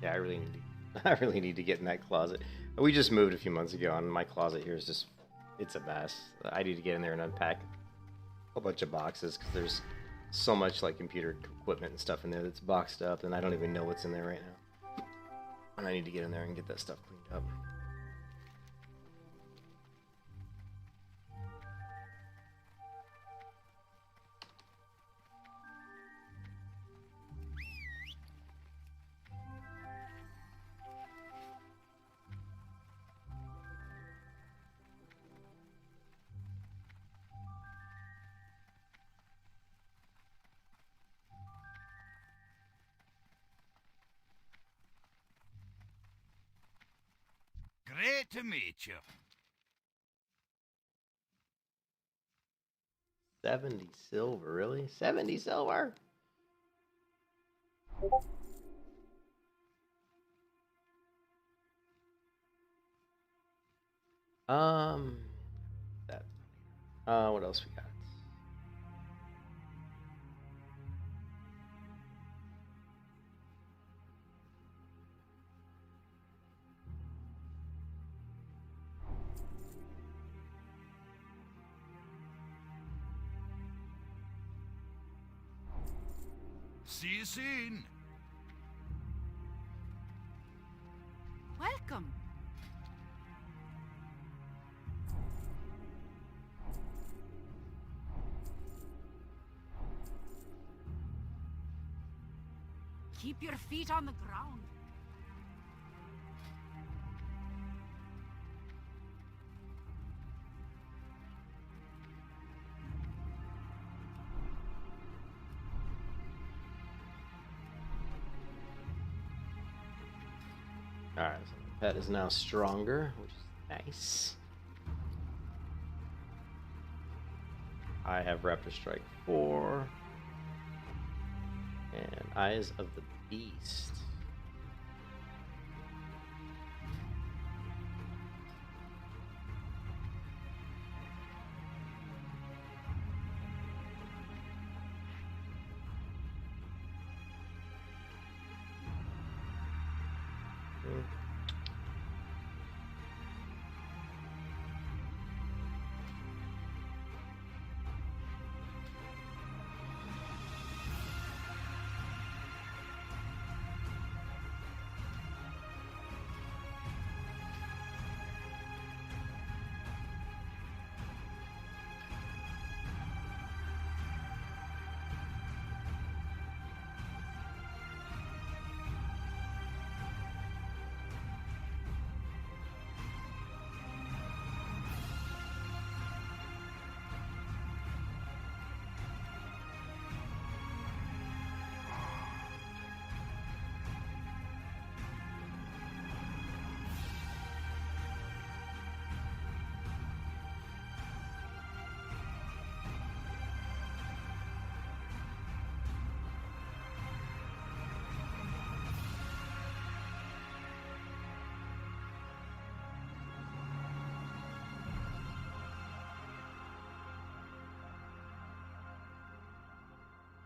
Yeah, I really need to. I really need to get in that closet. We just moved a few months ago, and my closet here is just—it's a mess. I need to get in there and unpack a bunch of boxes because there's so much like computer equipment and stuff in there that's boxed up, and I don't even know what's in there right now. And I need to get in there and get that stuff cleaned up. Great to meet you. 70 silver, really? 70 silver? That. What else we got? See you soon. Welcome. Keep your feet on the ground. Alright, so my pet is now stronger, which is nice. I have Raptor Strike 4. And Eyes of the Beast.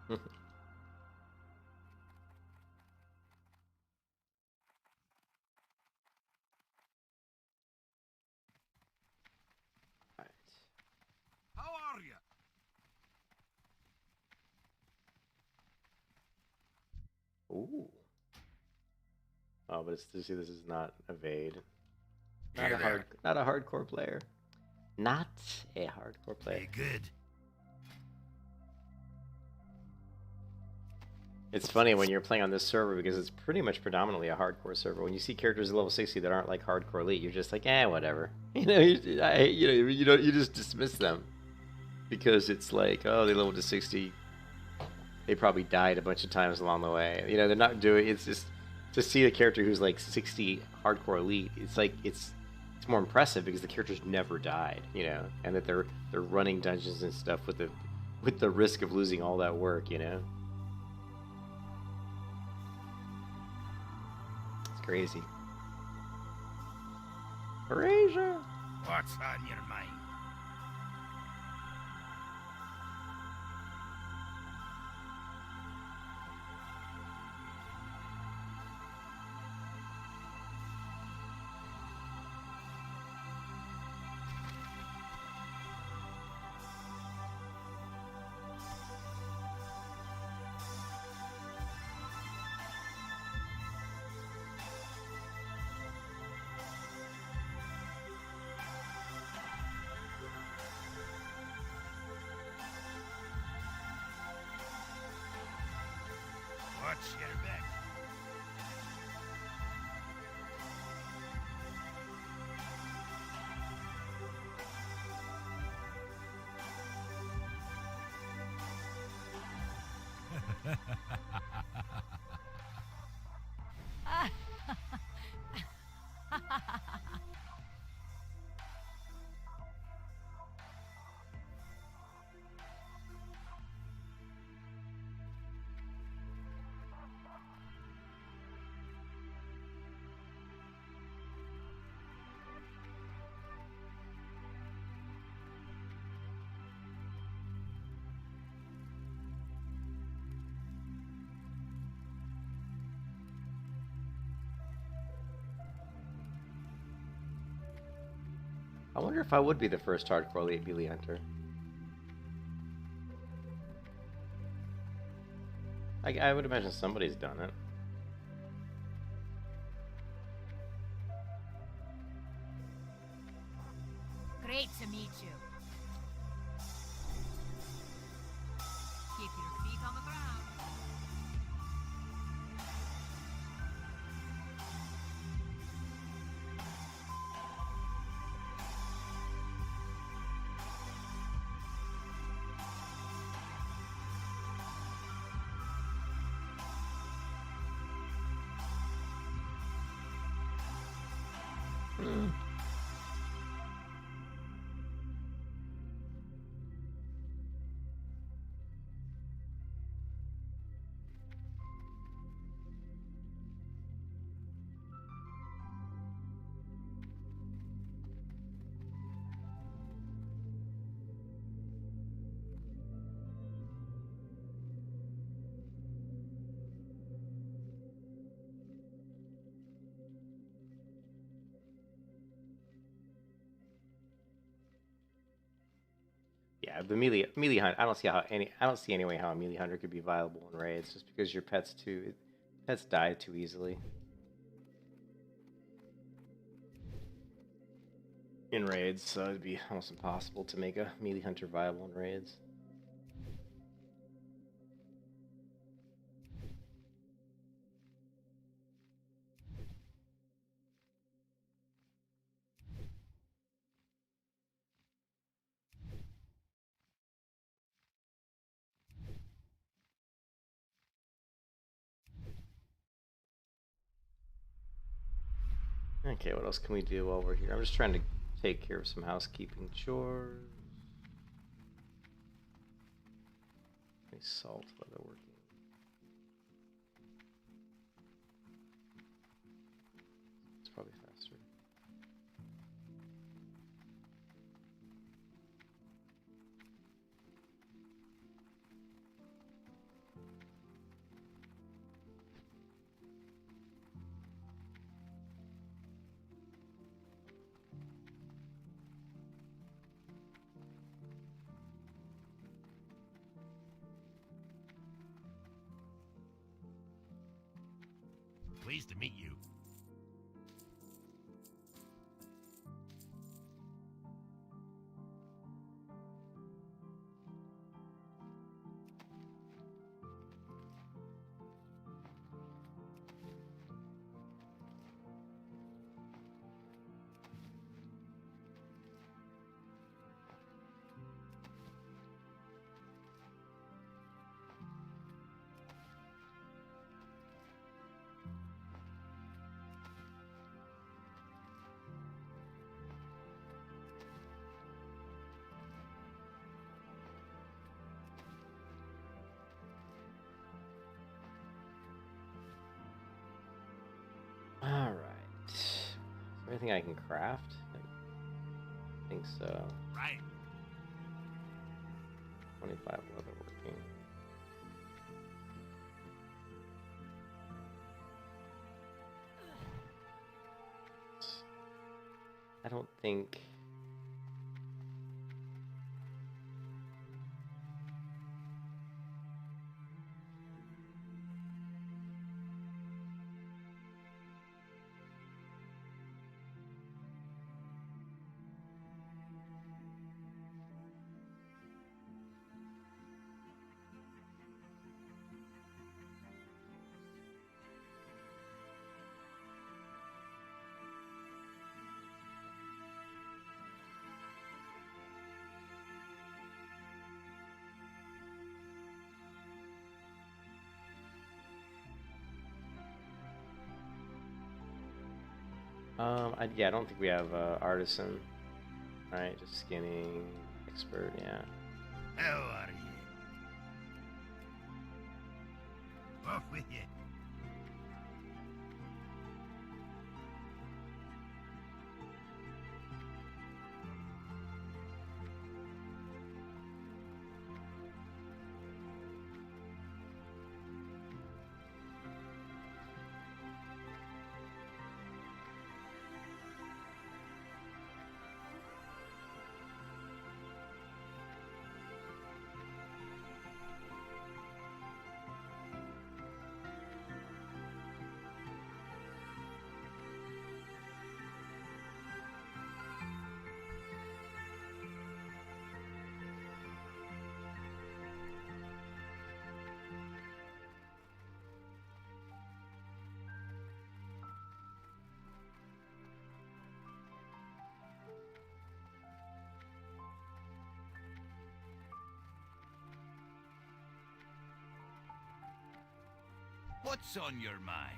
Alright. How are you? Ooh. Oh, but it's to see this is not evade. Hey there. Not a hardcore player. Not a hardcore player. Hey, good. It's funny when you're playing on this server because it's pretty much predominantly a hardcore server. When you see characters at level 60 that aren't like hardcore elite, you're just like, whatever. You just dismiss them because it's like, oh, they leveled to 60. They probably died a bunch of times along the way. They're not doing. It's just to see a character who's like 60 hardcore elite. It's like it's more impressive because the characters never died. And that they're running dungeons and stuff with the risk of losing all that work. Crazy. Erasure! What's on your mind? Watch your back. I wonder if I would be the first hardcore melee hunter. I would imagine somebody's done it. Great to meet you. Keep your feet on the ground. Yeah, the melee hunt. I don't see any way how a melee hunter could be viable in raids, just because your pets die too easily in raids. So it'd be almost impossible to make a melee hunter viable in raids. Okay, what else can we do while we're here? I'm just trying to take care of some housekeeping chores. Any salt while they're working. It's probably faster. Pleased to meet you. Alright. Is there anything I can craft? I think so. Right. 25 leather working. I don't think... Yeah, I don't think we have artisan. All right, just skinning expert. Yeah. How are you? Off with you. What's on your mind?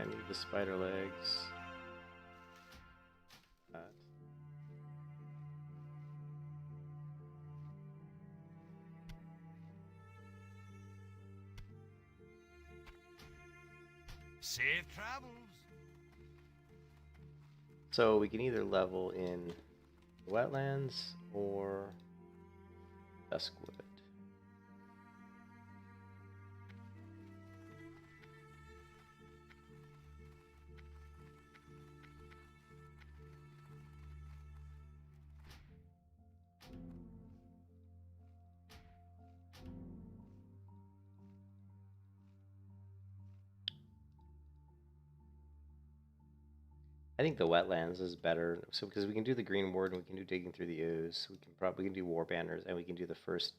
I need the spider legs. That. Safe travels. So we can either level in wetlands or duskwood. I think the wetlands is better. So because we can do the green ward and we can do digging through the ooze, we can probably do war banners and we can do the first.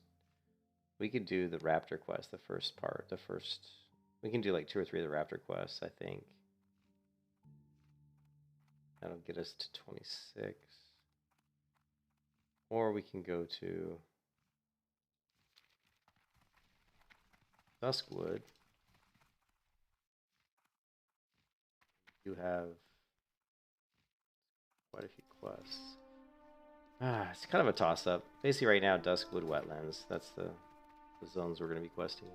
We could do the raptor quest, the first part, the first. We can do like 2 or 3 of the raptor quests, I think. That'll get us to 26. Or we can go to Duskwood. You have quite a few quests. It's kind of a toss-up. Basically, right now, Duskwood Wetlands. That's the zones we're going to be questing in.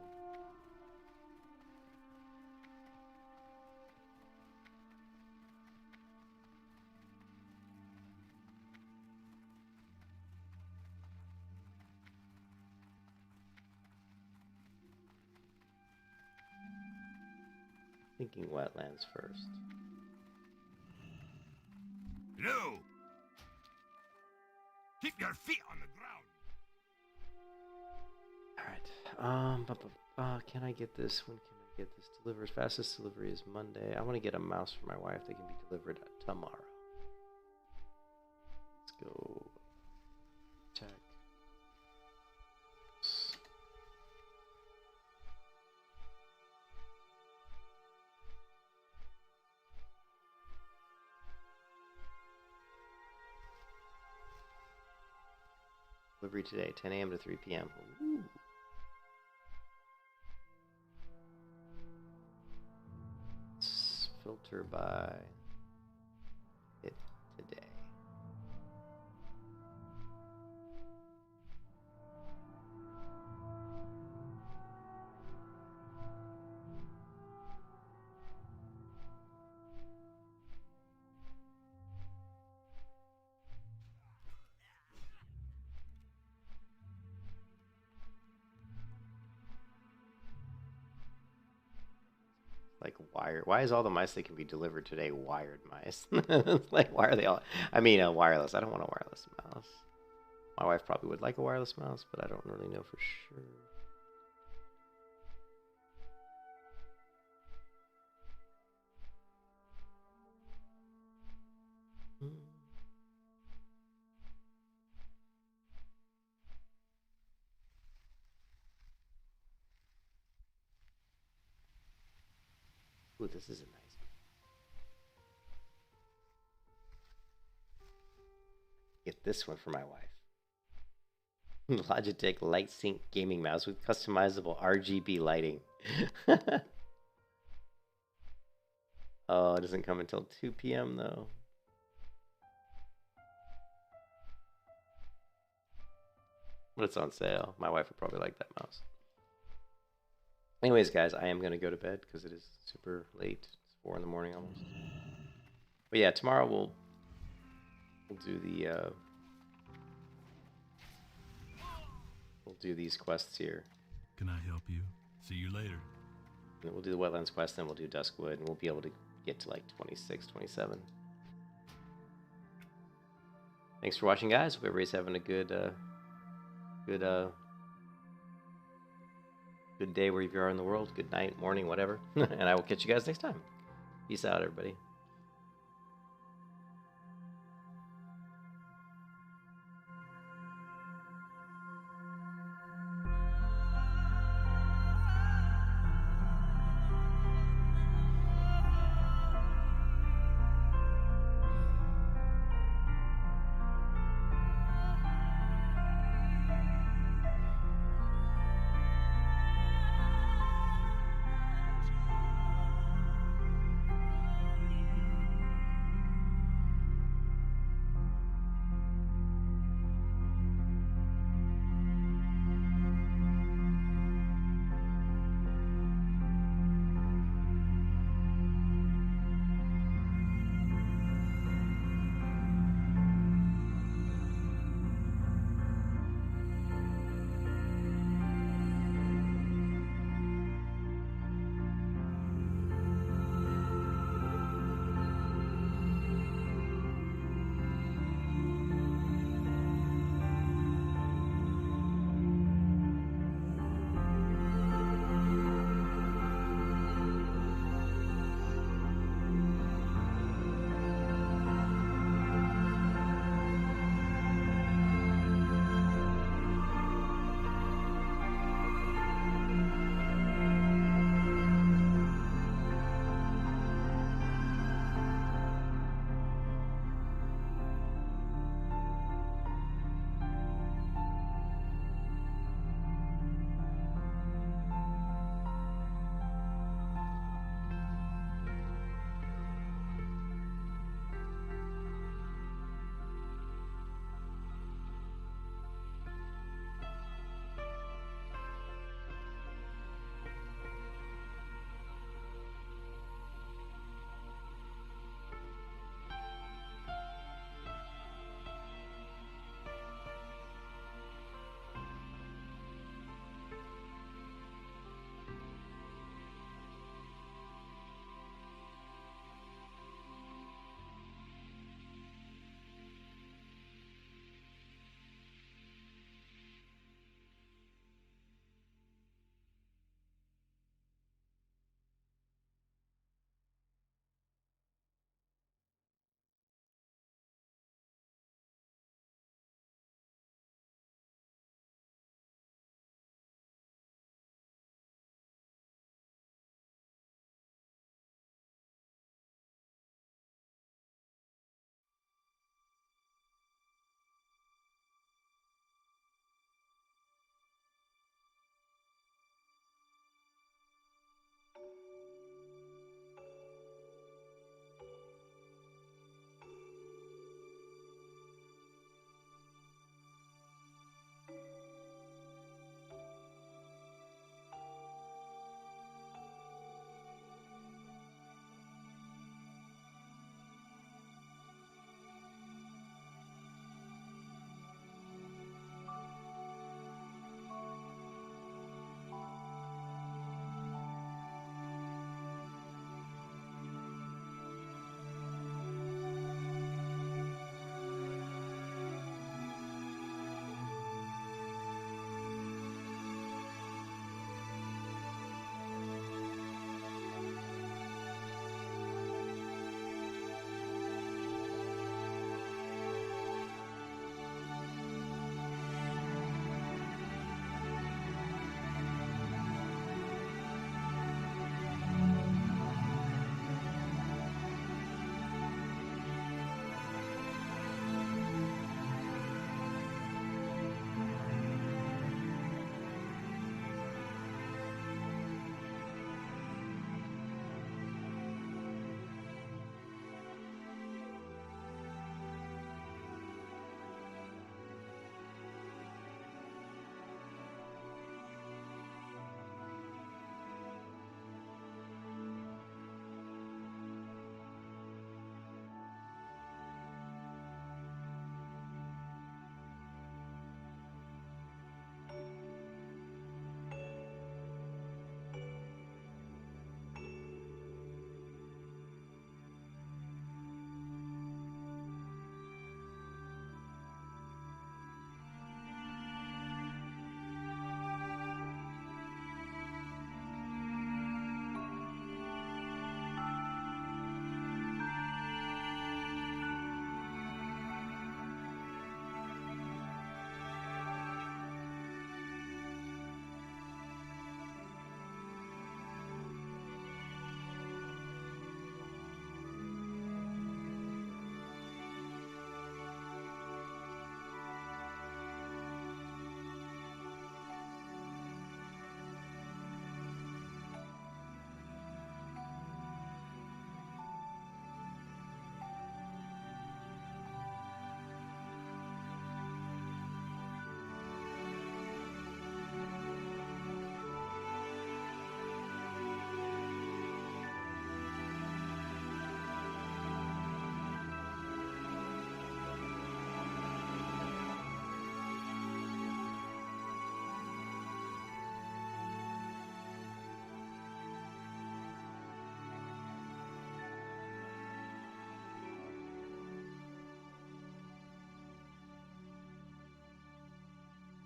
Thinking wetlands first. Rhue! Keep your feet on the ground. Alright. Can I get this? When can I get this delivered? Fastest delivery is Monday. I want to get a mouse for my wife that can be delivered tomorrow. Let's go. Check. Delivery today, 10 a.m. to 3 p.m. Ooh. Let's filter by it today. Like wired. Why is all the mice that can be delivered today wired mice? Like, why are they all? I mean, wireless. I don't want a wireless mouse. My wife probably would like a wireless mouse, but I don't really know for sure. Ooh, this is a nice one. Get this one for my wife. Logitech LightSync gaming mouse with customizable RGB lighting. Oh, it doesn't come until 2 p.m. though. But it's on sale. My wife would probably like that mouse. Anyways, guys, I am going to go to bed because it is super late. It's 4 in the morning almost. But yeah, tomorrow we'll do the we'll do these quests here. Can I help you? See you later. And we'll do the wetlands quest, then we'll do Duskwood, and we'll be able to get to like 26, 27. Thanks for watching, guys. Hope everybody's having a good day wherever you are in the world. Good night, morning, whatever. And I will catch you guys next time. Peace out, everybody.